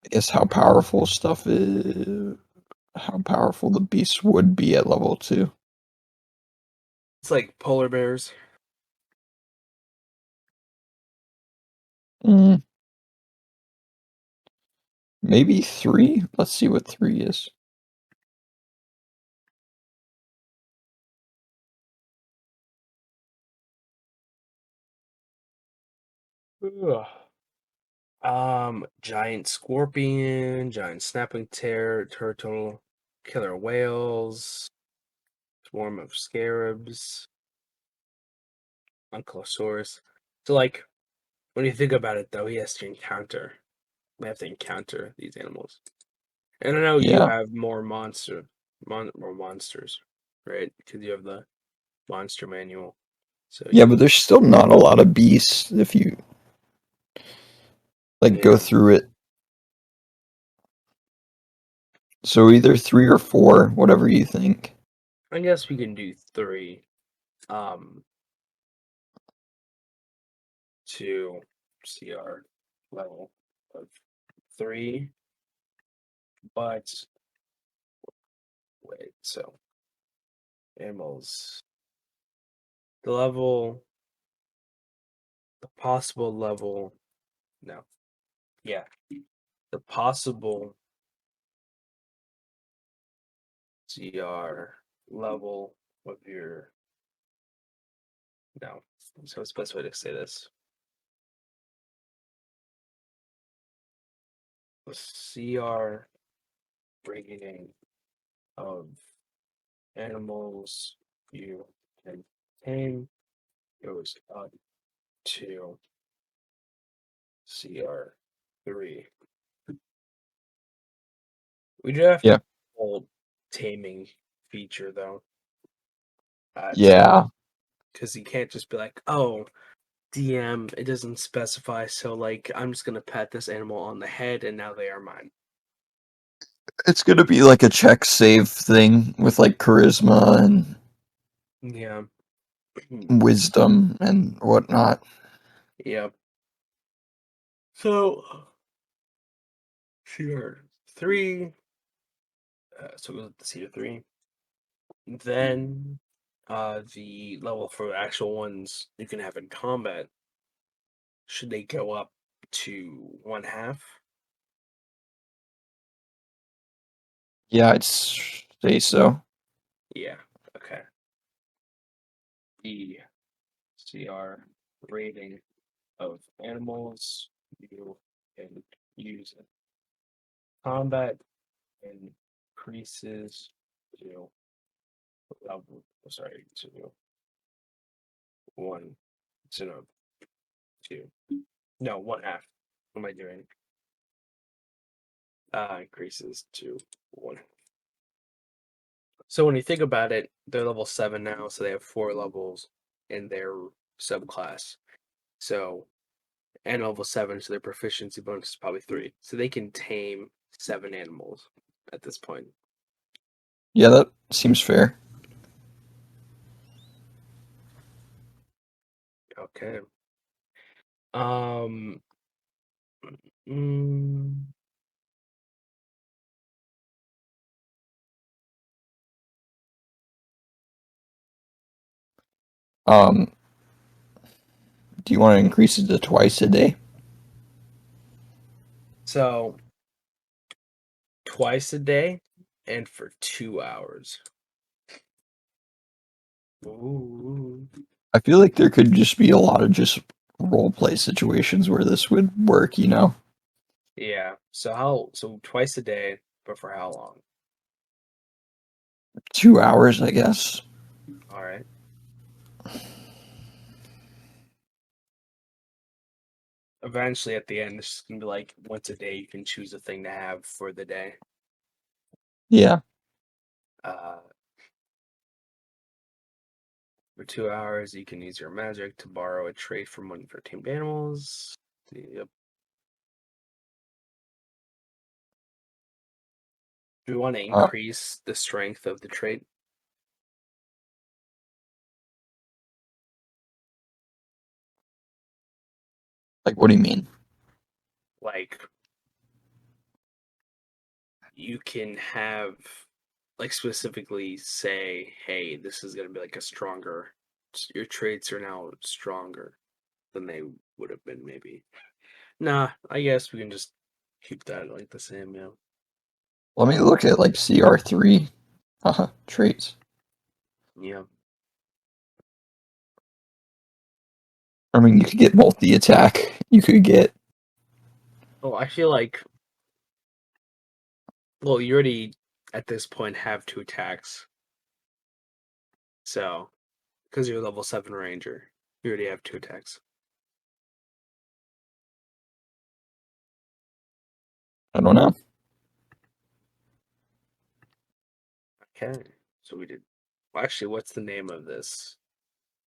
I guess, how powerful stuff is, how powerful the beast would be at level 2. It's like polar bears. Mm, maybe 3? Let's see what 3 is. Ugh. Giant scorpion, giant snapping turtle, killer whales, swarm of scarabs, ankylosaurus. So, like, when you think about it, though, we have to encounter these animals. And I know you Yeah. have more monsters, right? Because you have the monster manual. So Yeah, you, but there's still not a lot of beasts if you like go yeah, through it. So either 3 or 4, whatever you think. I guess we can do 3. Um, to CR level of 3, but wait, so animals, the level, the possible level, no, yeah, the possible CR level of your, no, so what's the best way to say this? The CR rating of animals you can tame goes up to CR3. We do have to Yeah. have a whole taming feature though, to Yeah. because you can't just be like, oh, DM, it doesn't specify, so like I'm just gonna pat this animal on the head and now they are mine. It's gonna be like a check save thing with like charisma and Yeah. wisdom and whatnot. Yeah. So CR3, so it goes to CR3. Then the level for actual ones you can have in combat, should they go up to 1/2? Yeah, I'd say so. Yeah. Okay. The CR rating of animals you can use in combat increases to level, sorry, to 1. So no, 2. No, 1/2. What am I doing? Increases to 1. So when you think about it, they're level 7 now, so they have 4 levels in their subclass. So, and level 7, so their proficiency bonus is probably 3. So they can tame 7 animals at this point. Yeah, that seems fair. Okay. Um. mm, Um, do you want to increase it to twice a day? so twice a day and for 2 hours. Ooh. I feel like there could just be a lot of just role play situations where this would work, you know? Yeah. So twice a day, but for how long? 2 hours, I guess. All right. Eventually, at the end, it's gonna be like once a day you can choose a thing to have for the day. Yeah. Uh, for 2 hours, you can use your magic to borrow a trait from one of your tamed animals. Yep. Do we want to Uh, increase the strength of the trait? like, what do you mean? Like, you can have, like, specifically say, hey, this is gonna be like a stronger. Your traits are now stronger than they would have been, maybe. Nah, I guess we can just keep that like the same, yeah. Let me look at, like, CR3 traits. Yeah. I mean, you could get multi attack. You could get. Oh, I feel like, well, you already at this point have 2 attacks. So, because you're level 7 ranger, you already have 2 attacks. I don't know. Okay. So we did. Well, actually, what's the name of this?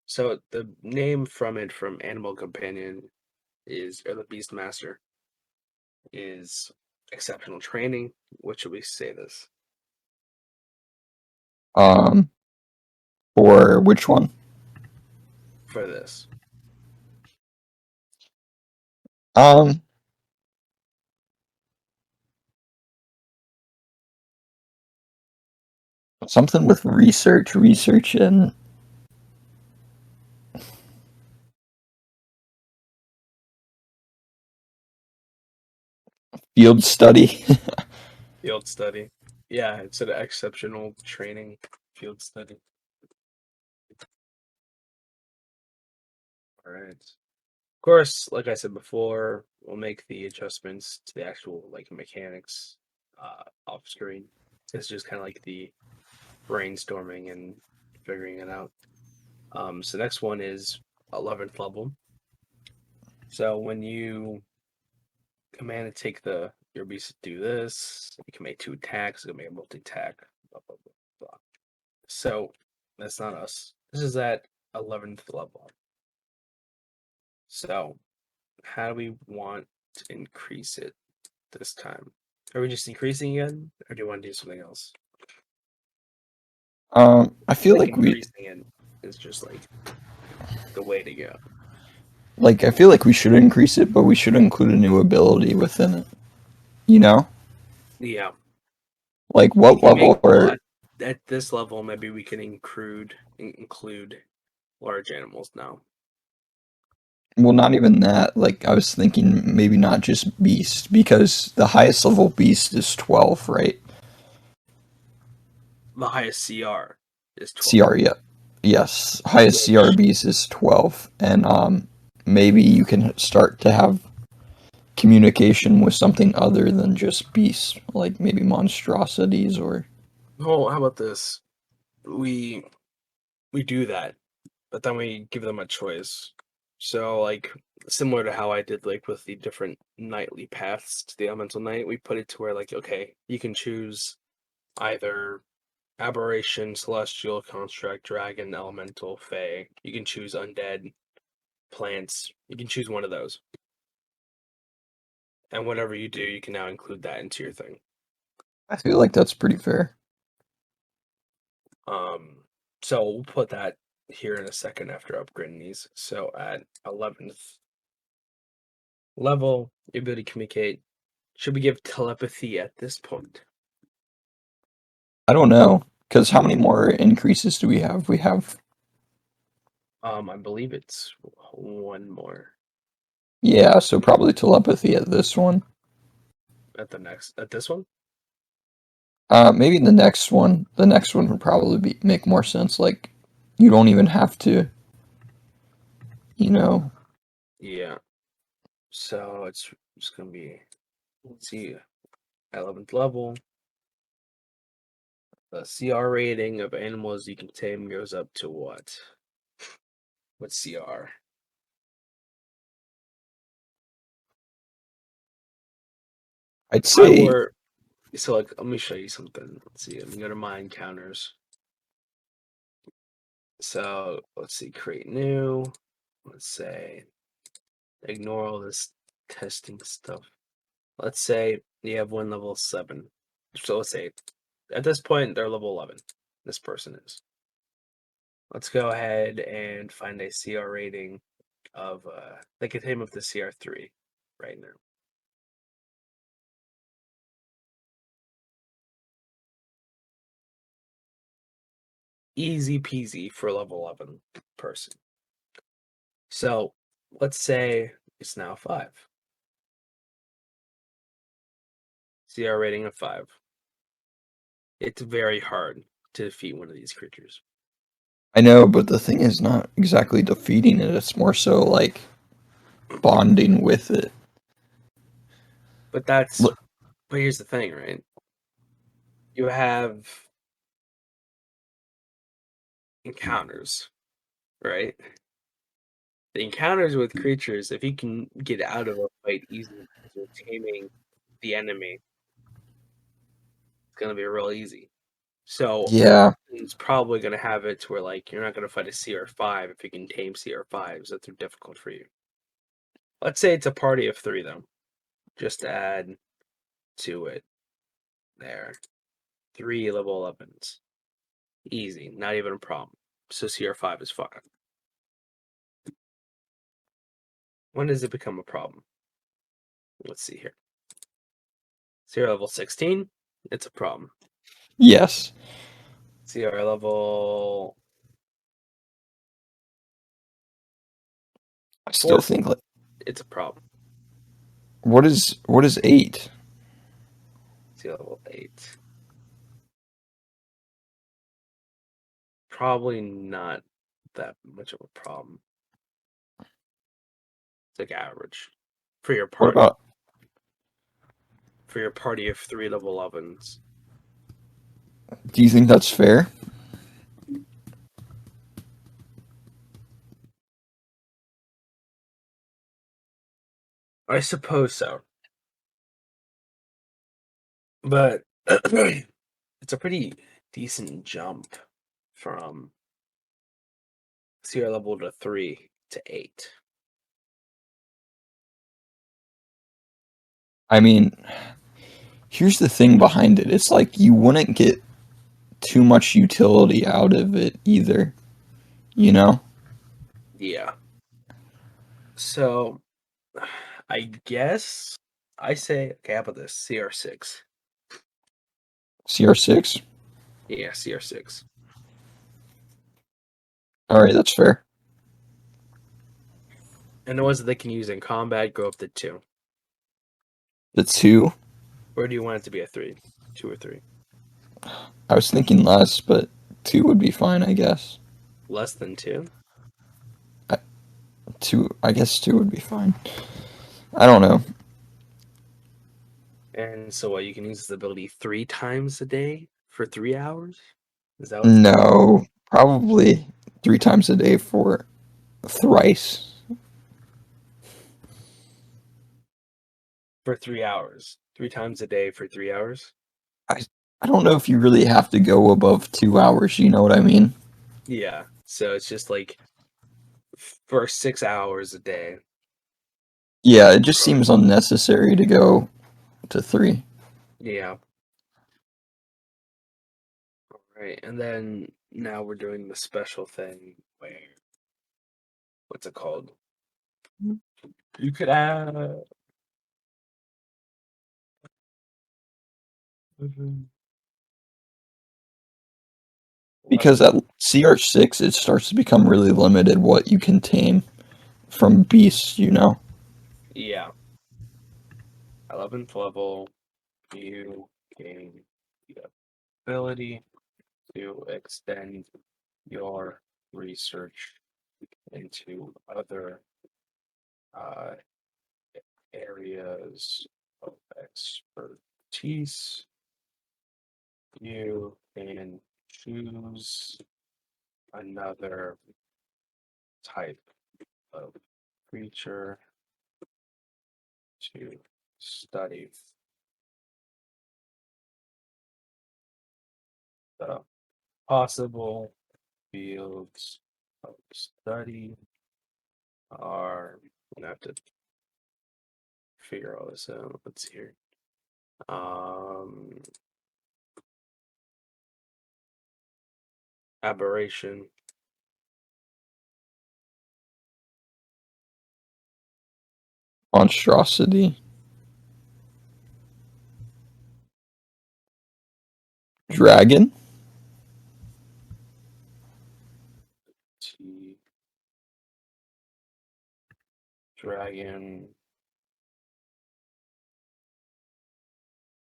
So the name from it, from Animal Companion, is, or the Beastmaster, is exceptional training. What should we say this Um, for which one? for this? Um, something with research, and field study. Field study. Yeah, it's an exceptional training field study. All right. Of course, like I said before, we'll make the adjustments to the actual like mechanics off screen. It's just kind of like the brainstorming and figuring it out. So next one is 11th level. So when you command to take the your beast to do this, you can make 2 attacks. You can make a multi attack. Blah blah blah blah. So that's not us. This is at 11th level. So how do we want to increase it this time? Are we just increasing again, or do you want to do something else? I I feel feel like like we increasing it is just like the way to go. I feel like we should increase it, but we should include a new ability within it. You know, Yeah, like we what can make level well or at this level. Maybe we can include large animals now. well, not even that. Like I was thinking, maybe not just beast because the highest level beast is 12, right? The highest CR is 12, CR, yeah, yes, highest CR which beast is 12, and maybe you can start to have communication with something other than just beasts, like maybe monstrosities or oh, how about this? We we do that. but then we give them a choice. So like similar to how I did like with the different nightly paths to the elemental knight, we put it to where like okay, you can choose either aberration, celestial, construct, dragon, elemental, fae. You can choose undead, plants. You can choose one of those. And whatever you do, you can now include that into your thing. I feel like that's pretty fair. Um, so we'll put that here in a second after upgrading these. So at 11th level, ability to communicate. Should we give telepathy at this point? I don't know, because how many more increases do we have? We have, I believe it's one more yeah, so probably telepathy at this one. at this one. Maybe the next one. The next one would probably make more sense. Like, you don't even have to, you know. Yeah. So it's just gonna be, let's see, 11th level. The CR rating of animals you can tame goes up to what? What's CR? I'd If I say, were so like, let me show you something. Let's see. Let me go to my encounters. So let's see, create new. Let's say ignore all this testing stuff. Let's say you have one level 7. So let's say at this point they're level 11. This person is. Let's go ahead and find a CR rating of they can tame up to CR3 right now. Easy peasy for a level 11 person. So let's say it's now 5. CR rating of 5. It's very hard to defeat one of these creatures. I know, but the thing is not exactly defeating it. It's more so like bonding with it. But that's Look, but here's the thing, right? You have encounters, right? The encounters with creatures, if you can get out of a fight easily because you're taming the enemy, it's gonna be real easy. So yeah, it's probably gonna have it to where like you're not gonna fight a CR5 if you can tame CR5s that are difficult for you. Let's say it's a party of 3 though. Just add to it there. 3 level 11s. Easy, not even a problem. So CR5 is fine. When does it become a problem? Let's see here. CR level 16, it's a problem. yes. CR level I still 4, think like, it's a problem. what is 8? CR level 8, probably not that much of a problem. It's like average for your What party. about, For your party of 3 level 11s. do you think that's fair? I suppose so. But it's a pretty decent jump from CR level to 3 to 8. I mean, here's the thing behind it. It's like you wouldn't get too much utility out of it either, you know? Yeah. So I guess I say, okay, how about this? CR6. CR6? Yeah, CR6. All right, that's fair. And the ones that they can use in combat go up to 2. The 2? Or do you want it to be a 3? 2 or 3? I was thinking less, but 2 would be fine, I guess. Less than 2? 2, I guess 2 would be fine. I don't know. And so what, you can use this ability 3 times a day for 3 hours? Is that what's No, probably. 3 times a day for thrice. For 3 hours. 3 times a day for 3 hours? I I don't know if you really have to go above 2 hours. You know what I mean? Yeah. So it's just like for 6 hours a day. Yeah, it just seems unnecessary to go to 3. Yeah. Right. And then now we're doing the special thing where, what's it called? You could add. Mhm. Because at CR6 it starts to become really limited what you can tame from beasts, you know. Yeah. 11th level, you gain the ability to extend your research into other uh, areas of expertise. You can choose another type of creature to study. The possible fields of study are, I'm gonna have to figure all this out. Let's see here. Um, aberration, Monstrosity, dragon, T, dragon.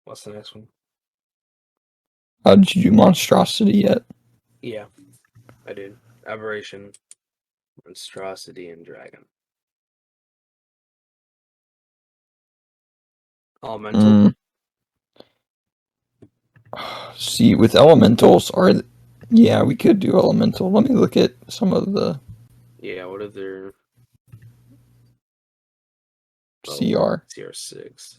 What's the next one? how did you do monstrosity yet? Yeah, I did. Aberration, monstrosity, and dragon. Elemental. Mm, see, with elementals, yeah, we could do elemental. Let me look at some of the Yeah, what are their? Oh, CR. CR6.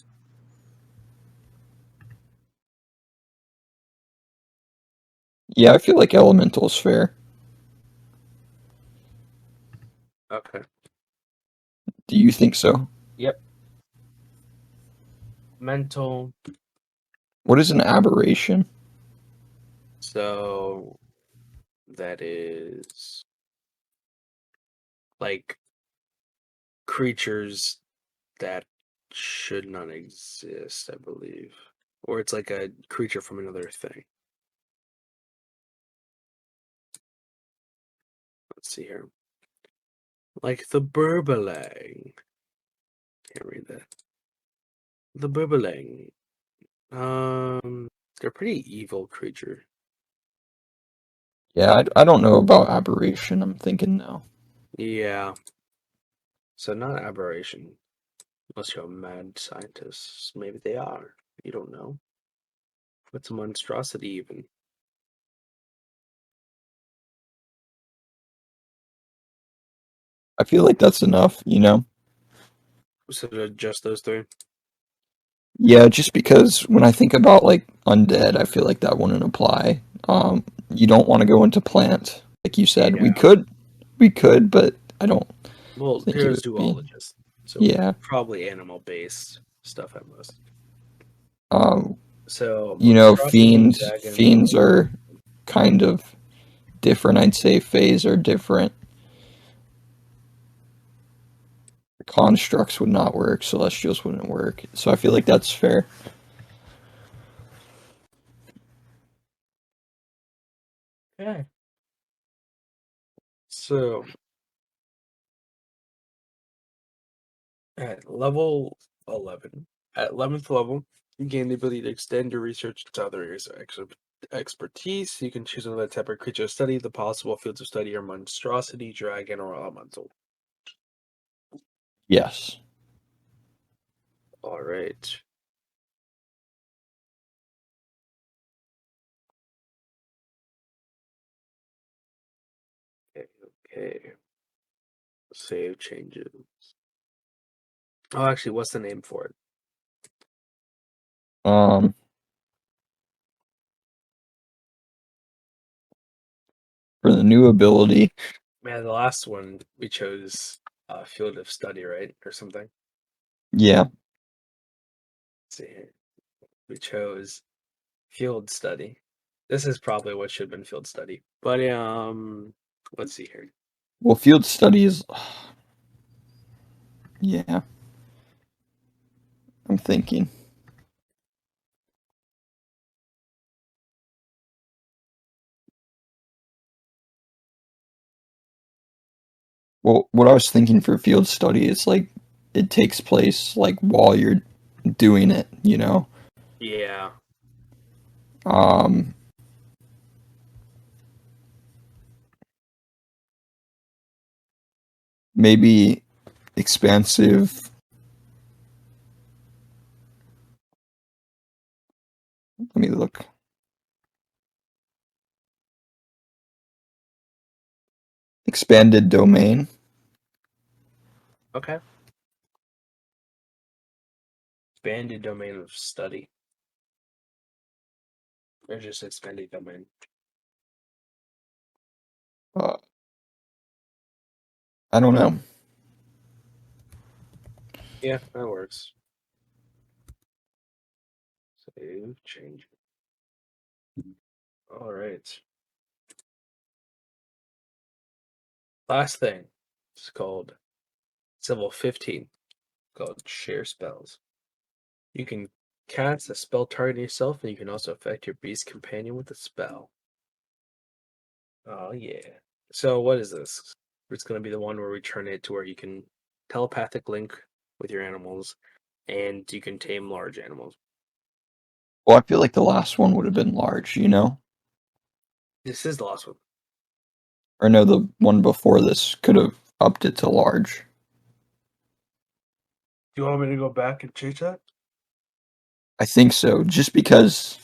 Yeah, I feel like elemental is fair. Okay. Do you think so? Yep. Mental. What is an aberration? So that is like creatures that should not exist, I believe. Or it's like a creature from another thing. Let's see here. Like the Burbalang. Can't read that. The Burbalang. They're a pretty evil creature. Yeah, I don't know about aberration. I'm thinking no. Yeah. So not aberration. Unless you're a mad scientist. Maybe they are. You don't know. What's a monstrosity even? I feel like that's enough, you know? So just those three? Yeah, just because when I think about like undead, I feel like that wouldn't apply. You don't want to go into plant, like you said. Yeah. We could, but I don't Well, think it you're a would be. zoologist. So Yeah. probably animal based stuff at most. Um, So you know, monstrosity, dragon. fiends are kind of different. I'd say phase are different. Constructs would not work. Celestials wouldn't work. So I feel like that's fair. Okay. So at level 11, at 11th level, you gain the ability to extend your research to other areas of expertise. You can choose another type of creature to study. The possible fields of study are monstrosity, dragon, or elemental. Yes. All right. Okay. Okay. Save changes. Oh, actually, what's the name for it? Um, for the new ability, Man, the last one we chose field of study, right? Or something. yeah. Let's see here. We chose field study. This is probably what should have been field study. But let's see here. Well, field studies, yeah. I'm thinking. Well, what I was thinking for field study is like it takes place like while you're doing it, you know. Yeah. Um, maybe expansive. Let me look. Expanded domain. Okay. Expanded domain of study. Or just expanded domain. Uh, I don't know. Yeah, that works. Save change. All right. Last thing. It's called Civil 15. Called share spells. You can cast a spell targeting yourself, and you can also affect your beast companion with a spell. Oh yeah. So what is this? It's going to be the one where we turn it to where you can telepathic link with your animals, and you can tame large animals. Well, I feel like the last one would have been large, you know? This is the last one. Or no, the one before this could have upped it to large. Do you want me to go back and change that? I think so, just because,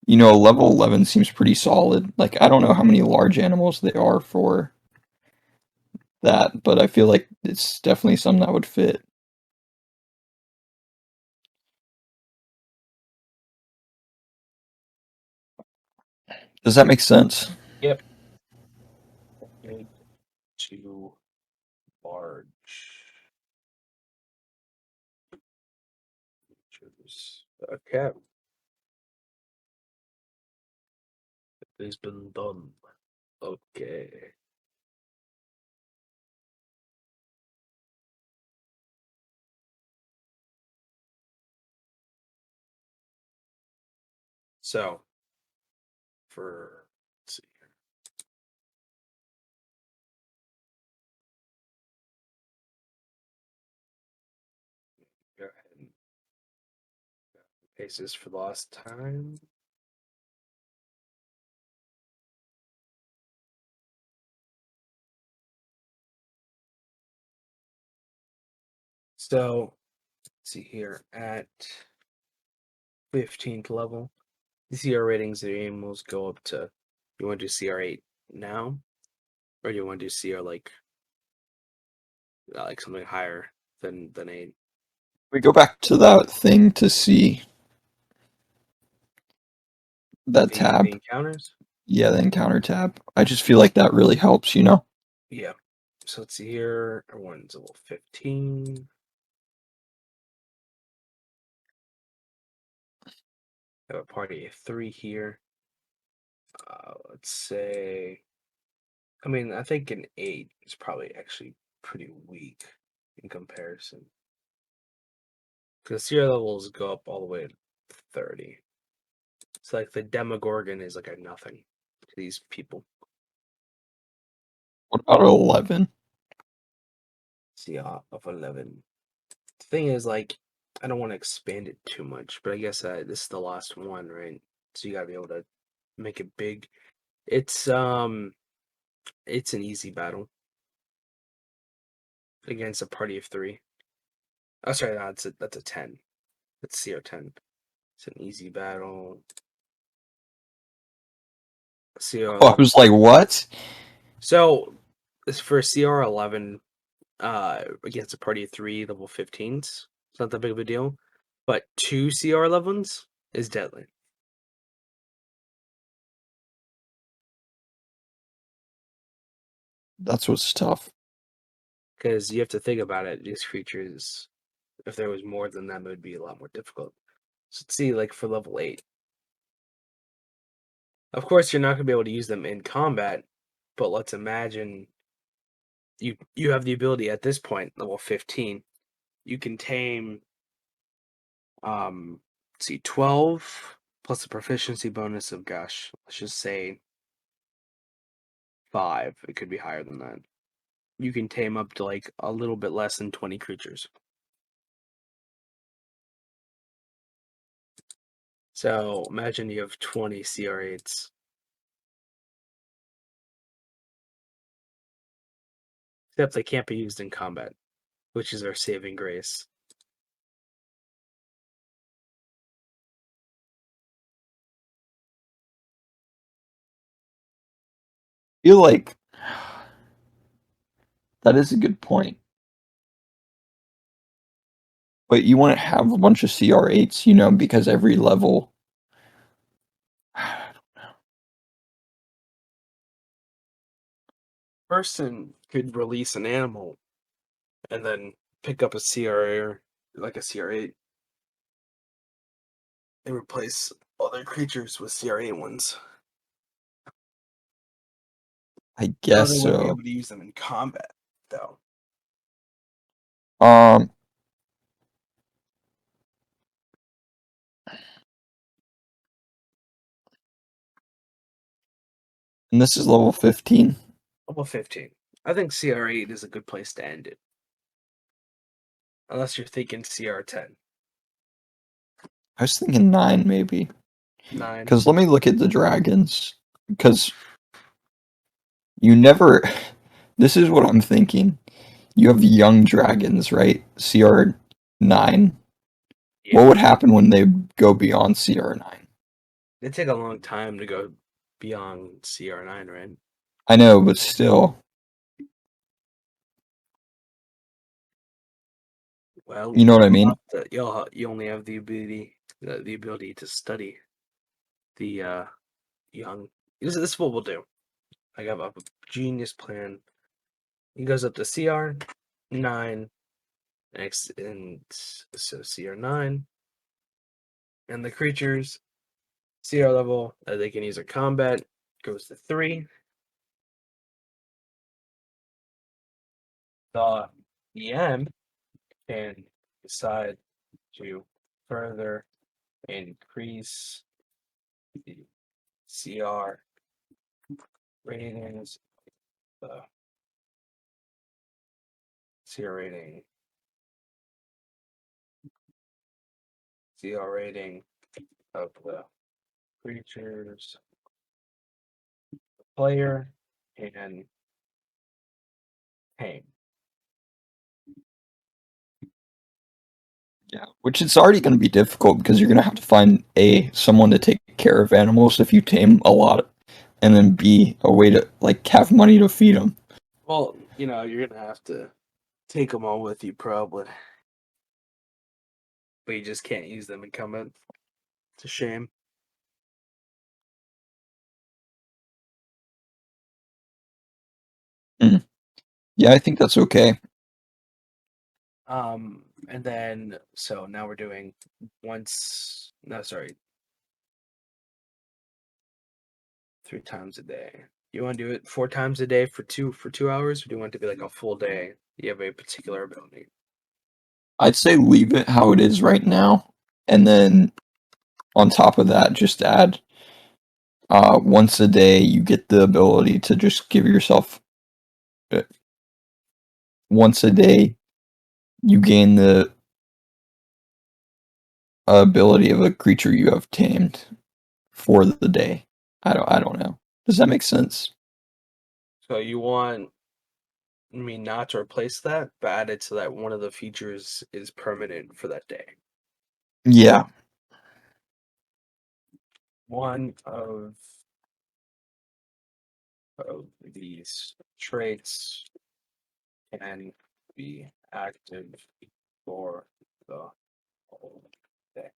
you know, level 11 seems pretty solid. Like, I don't know how many large animals there are for that, but I feel like it's definitely something that would fit. Does that make sense? Yep. Make too large. Choose. Okay. It's been done. Okay. So for let's see here. Go ahead and paste this for the last time. So let's see here at 15th level. The CR ratings of the animals go up to, you want to do CR8 now? Or do you want to do CR like something higher than 8? We go back to that thing to see that The tab. encounters? Yeah, the encounter tab. I just feel like that really helps, you know? Yeah. So let's see here. Everyone's level 15. I have a party of 3 here. Let's say, I mean, I think an 8 is probably actually pretty weak in comparison. Because CR levels go up all the way to 30. It's like the Demogorgon is like a nothing to these people. What about 11? CR of 11. The thing is, like, I don't want to expand it too much, but I guess this is the last one, right? So you gotta be able to make it big. It's it's an easy battle against a party of 3. Oh, sorry, no, that's a 10. That's CR10. It's an easy battle. CR Oh, I was level. like, what? So This for CR11 against a party of 3 level 15s. It's not that big of a deal. But 2 CR11s is deadly. That's what's tough. Because you have to think about it, these creatures, if there was more than them, it would be a lot more difficult. So let's see, like for level 8. Of course, you're not going to be able to use them in combat, but let's imagine you have the ability at this point, level 15. You can tame, let's see, 12 plus a proficiency bonus of, gosh, let's just say 5. It could be higher than that. You can tame up to like a little bit less than 20 creatures. So imagine you have 20 CR8s. Except they can't be used in combat, which is our saving grace. I feel like that is a good point. But you want to have a bunch of CR8s, because every level. Person could release an animal and then pick up a CR, like a CR8, and replace other creatures with CR8 ones. I No, guess they wouldn't be so. able to use them in combat, though. Um, and this is level 15. Level 15. I think CR8 is a good place to end it. Unless you're thinking CR10. I was thinking 9 maybe. 9. Because let me look at the dragons. Because you never. This is what I'm thinking. You have young dragons, right? CR9. What Yeah. would happen when they go beyond CR9? They take a long time to go beyond CR9, right? I know, but still. Well, You know what I mean? you only have the ability to study the young. This is what we'll do. I have a genius plan. He goes up to CR9, and so CR9, and the creatures CR level that they can use in combat goes to 3. The EM can decide to further increase the CR ratings, the CR rating, CR rating of the creatures, player, and tame. Yeah. Which it's already going to be difficult because you're going to have to find someone to take care of animals if you tame a lot, and then B, a way to like have money to feed them. Well, you're gonna have to take them all with you, probably, but you just can't use them in combat. It's a shame. Mm. Yeah, I think that's okay. And then so now we're doing once. No, sorry, 3 times a day. You want to do it 4 times a day for 2 hours, or do you want it to be like a full day? You have a particular ability. I'd say leave it how it is right now, and then on top of that, just add once a day you get the ability to just give yourself uh, once a day you gain the ability of a creature you have tamed for the day. I don't know. Does that make sense? So you want me not to replace that, but add it so that one of the features is permanent for that day. Yeah. One of of these traits can be active for the whole day.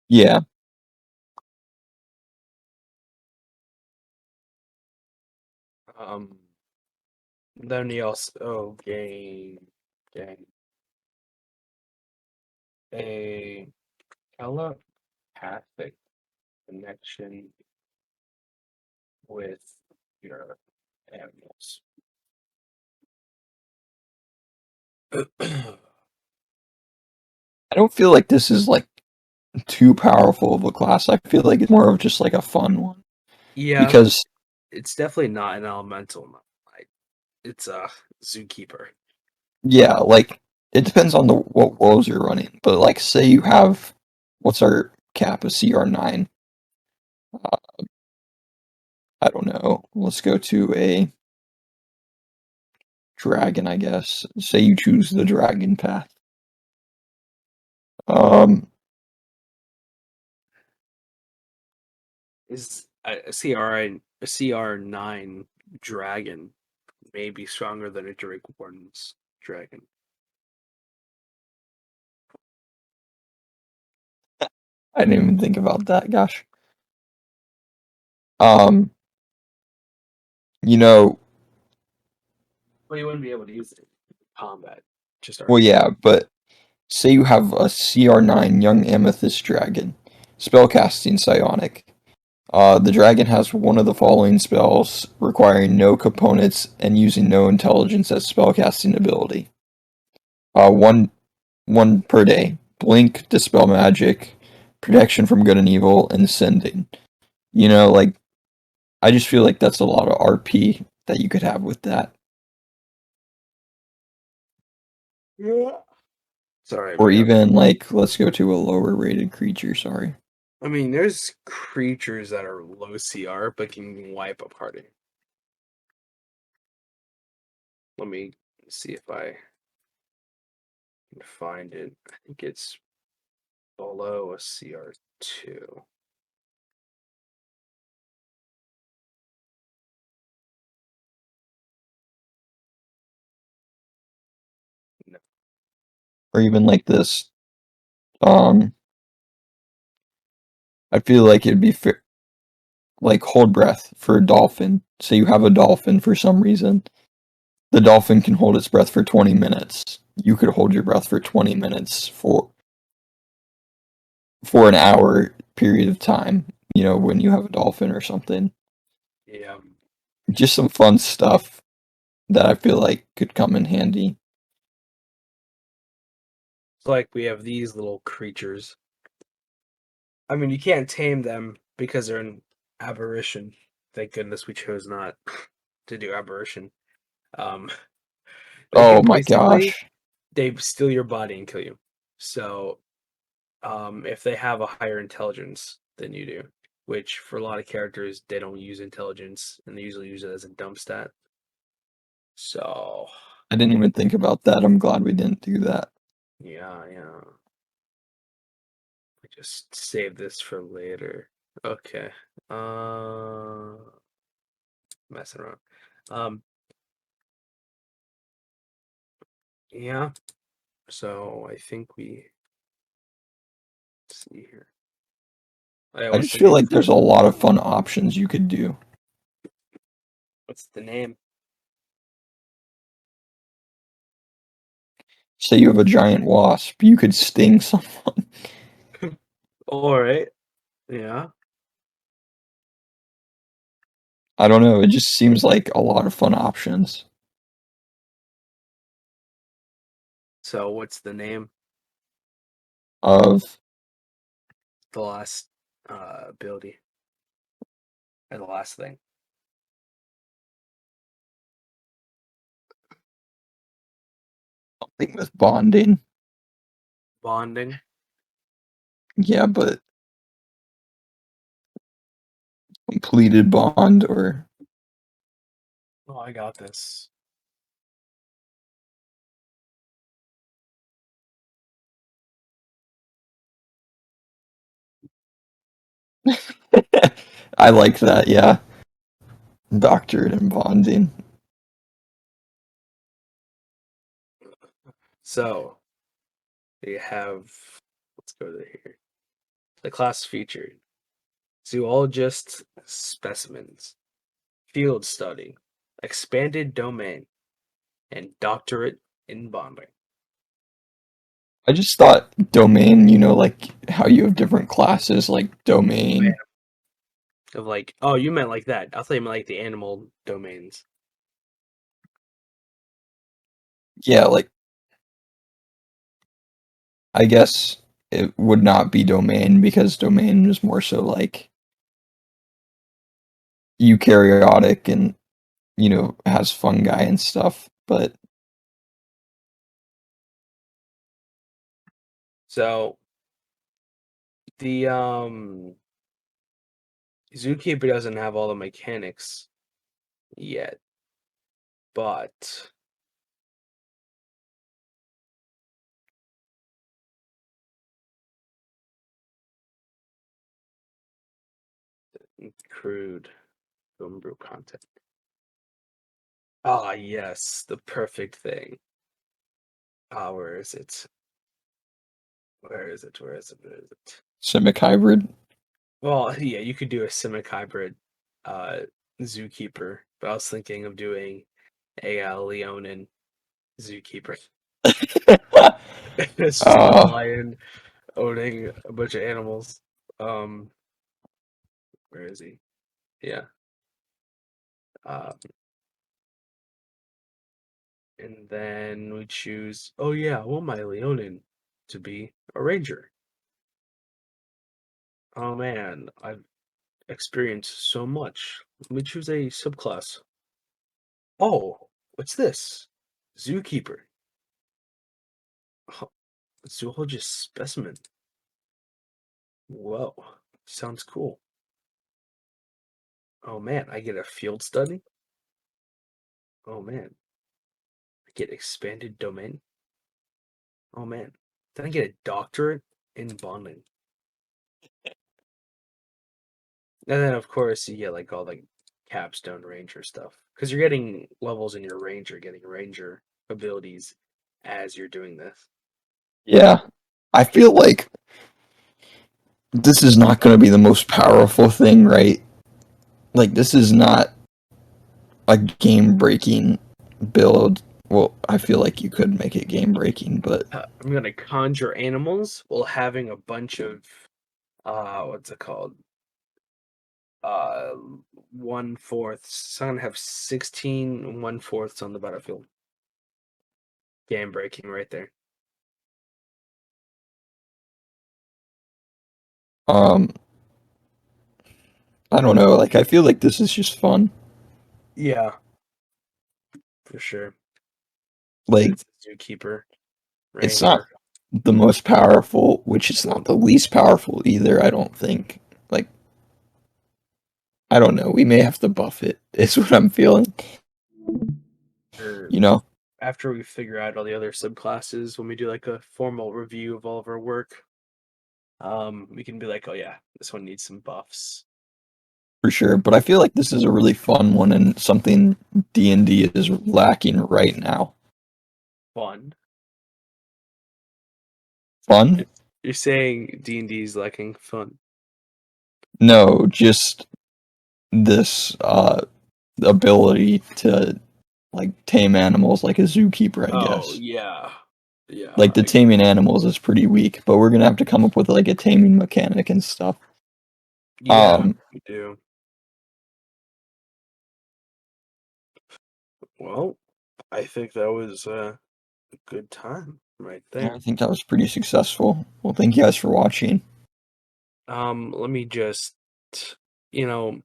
Yeah. Um, then you also gain a telepathic connection with your animals. I don't feel like this is like too powerful of a class. I feel like it's more of just like a fun one Yeah, because it's definitely not an elemental. Like it's a zookeeper. yeah, like it depends on the what worlds you're running. But like say you have what's our cap, a CR9. I don't know. Let's go to a dragon, I guess. Say you choose the dragon path. Um, Is a CR9 dragon may be stronger than a Drake Warden's dragon. I didn't even think about that. Gosh. Um, you know, Well, you wouldn't be able to use it in combat. Just well, RP. yeah, but say you have a CR9 young amethyst dragon, spellcasting psionic. The dragon has one of the following spells requiring no components and using no intelligence as spellcasting ability. One per day. Blink, dispel magic, protection from good and evil, and sending. Like I just feel like that's a lot of RP that you could have with that. Yeah. Sorry, Or we got. even like let's go to a lower rated creature, sorry. I mean, there's creatures that are low CR but can wipe a party. Let me see if I can find it. I think it's below a CR2. No. Or even like this. Um I feel like it'd be fair, like hold breath for a dolphin. Say you have a dolphin for some reason. The dolphin can hold its breath for 20 minutes. You could hold your breath for 20 minutes for an hour period of time, when you have a dolphin or something. Yeah. Just some fun stuff that I feel like could come in handy. It's like we have these little creatures. I mean, you can't tame them because they're an aberration. Thank goodness we chose not to do aberration. Um, Oh my basically, gosh. they steal your body and kill you. So, if they have a higher intelligence than you do, which for a lot of characters they don't use intelligence and they usually use it as a dump stat. So, I didn't even think about that. I'm glad we didn't do that. yeah, yeah. I just save this for later. Okay. Uh, Messing around. Um, yeah. So I think we see here. Oh, yeah, I what's just the feel name? like there's a lot of fun options you could do. What's the name? Say you have a giant wasp, you could sting someone. All right. Yeah. I don't know. It just seems like a lot of fun options. So what's the name? Of The last ability and the last thing. something with bonding. Bonding. Yeah, but completed bond or Oh, I got this. I like that, yeah. Doctorate and bonding. So we have, let's go to here. The class featured zoologist specimens, field study, expanded domain, and doctorate in bonding. I just thought domain, like how you have different classes, like domain. Of like, oh, you meant like that. I thought you meant like the animal domains. Yeah, like I guess it would not be domain because domain is more so like eukaryotic and has fungi and stuff. But So the zookeeper doesn't have all the mechanics yet, but crude homebrew content. Ah, yes, the perfect thing. Ah, where is it? Where is it? Where is it? Where is it? simic hybrid. Well, yeah, you could do a simic hybrid uh zookeeper, but I was thinking of doing a Leonin zookeeper. It's just a uh, lion owning a bunch of animals. Um, where is he? Yeah. Uh, and then we choose. Oh yeah, I want my Leonin to be a ranger. Oh man, I've experienced so much. Let me choose a subclass. Oh, what's this? Zookeeper. Huh, zoologist specimen. Whoa, sounds cool. Oh man, I get a field study. Oh man, I get expanded domain. Oh man, then I get a doctorate in bonding. And then of course you get like all the capstone ranger stuff because you're getting levels in your ranger, getting ranger abilities as you're doing this. yeah, I feel like this is not going to be the most powerful thing, right? Like this is not a game breaking build. Well, I feel like you could make it game breaking, but I'm gonna conjure animals while having a bunch of what's it called? Uh, 1/4. So I'm gonna have 16 1/4 on the battlefield. Game breaking right there. um, I don't know. Like I feel like this is just fun. Yeah, for sure. Like It's a zookeeper it's not ranger. the most powerful, which is not the least powerful either. I don't think. Like I don't know. We may have to buff it. Is what I'm feeling. Or You know, after we figure out all the other subclasses, when we do like a formal review of all of our work, we can be like, oh yeah, this one needs some buffs. for sure. But I feel like this is a really fun one and something D&D is lacking right now. Fun. Fun? You're saying D&D is lacking fun. No, just this ability to like tame animals like a zookeeper, I Oh guess. yeah, Like yeah, the taming animals is pretty weak, but we're gonna have to come up with like a taming mechanic and stuff. yeah. Um, We do. Well, I think that was a good time right I there. think that was pretty successful. Well, thank you guys for watching. Let me just, you know,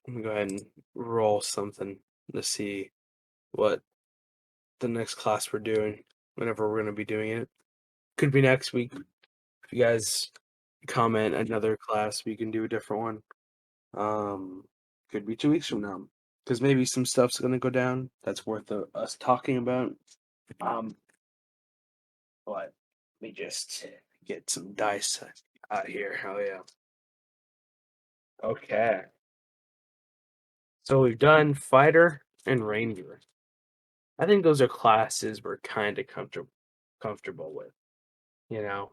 let me go ahead and roll something to see what the next class we're doing, whenever we're going to be doing it. Could be next week. If you guys comment another class, we can do a different one. Could be 2 weeks from now, because maybe some stuff's going to go down that's worth us talking about. Um, but let me just get some dice out here. Oh yeah. Okay. So we've done fighter and ranger. I think those are classes we're kind of comfortable with, you know,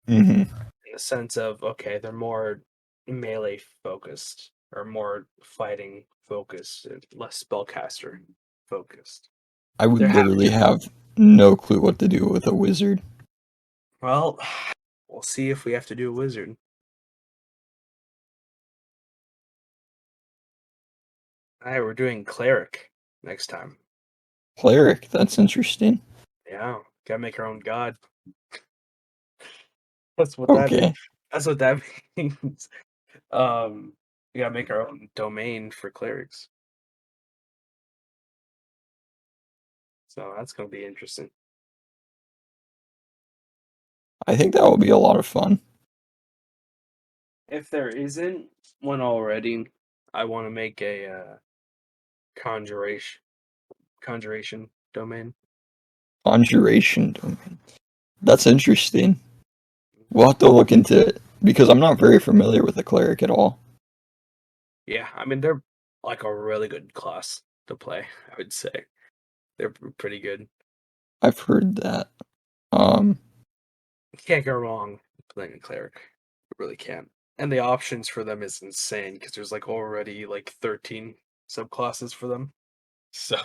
Hmm. in the sense of okay, they're more melee focused or more fighting focused and less spellcaster focused. I would They're literally happy. have no clue what to do with a wizard. Well, we'll see if we have to do a wizard. All right, we're doing cleric next time. Cleric, that's interesting. Yeah, gotta make our own god. That's what that means. Okay. That's what that means. Um, we gotta make our own domain for clerics. So that's gonna be interesting. I think that will be a lot of fun. If there isn't one already, I want to make a conjuration conjuration domain. Conjuration domain. That's interesting. We'll have to look into it because I'm not very familiar with the cleric at all. Yeah, I mean they're like a really good class to play. I would say they're pretty good. I've heard that. Um, You can't go wrong playing a cleric. You really can't. And the options for them is insane because there's like already like 13 subclasses for them. So,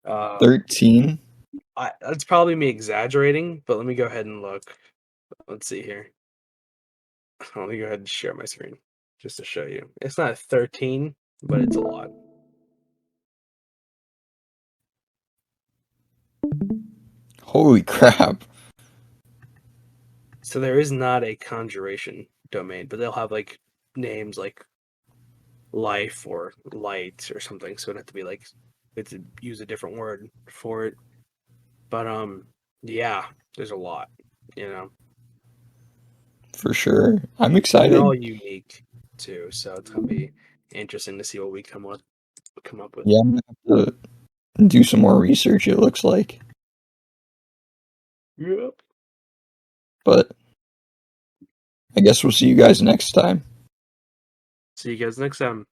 um, 13. that's probably me exaggerating, but let me go ahead and look. Let's see here. Let me go ahead and share my screen just to show you. It's not 13, but it's a lot. Holy crap. So there is not a conjuration domain, but they'll have like names like life or light or something. So it'd have to be like we have to use a different word for it. But yeah, there's a lot, you know. For sure. I'm And they're excited. all unique too, so it's gonna be interesting to see what we come up with. Yeah, I'm gonna have to do some more research, it looks like. Yep. But I guess we'll see you guys next time. See you guys next time.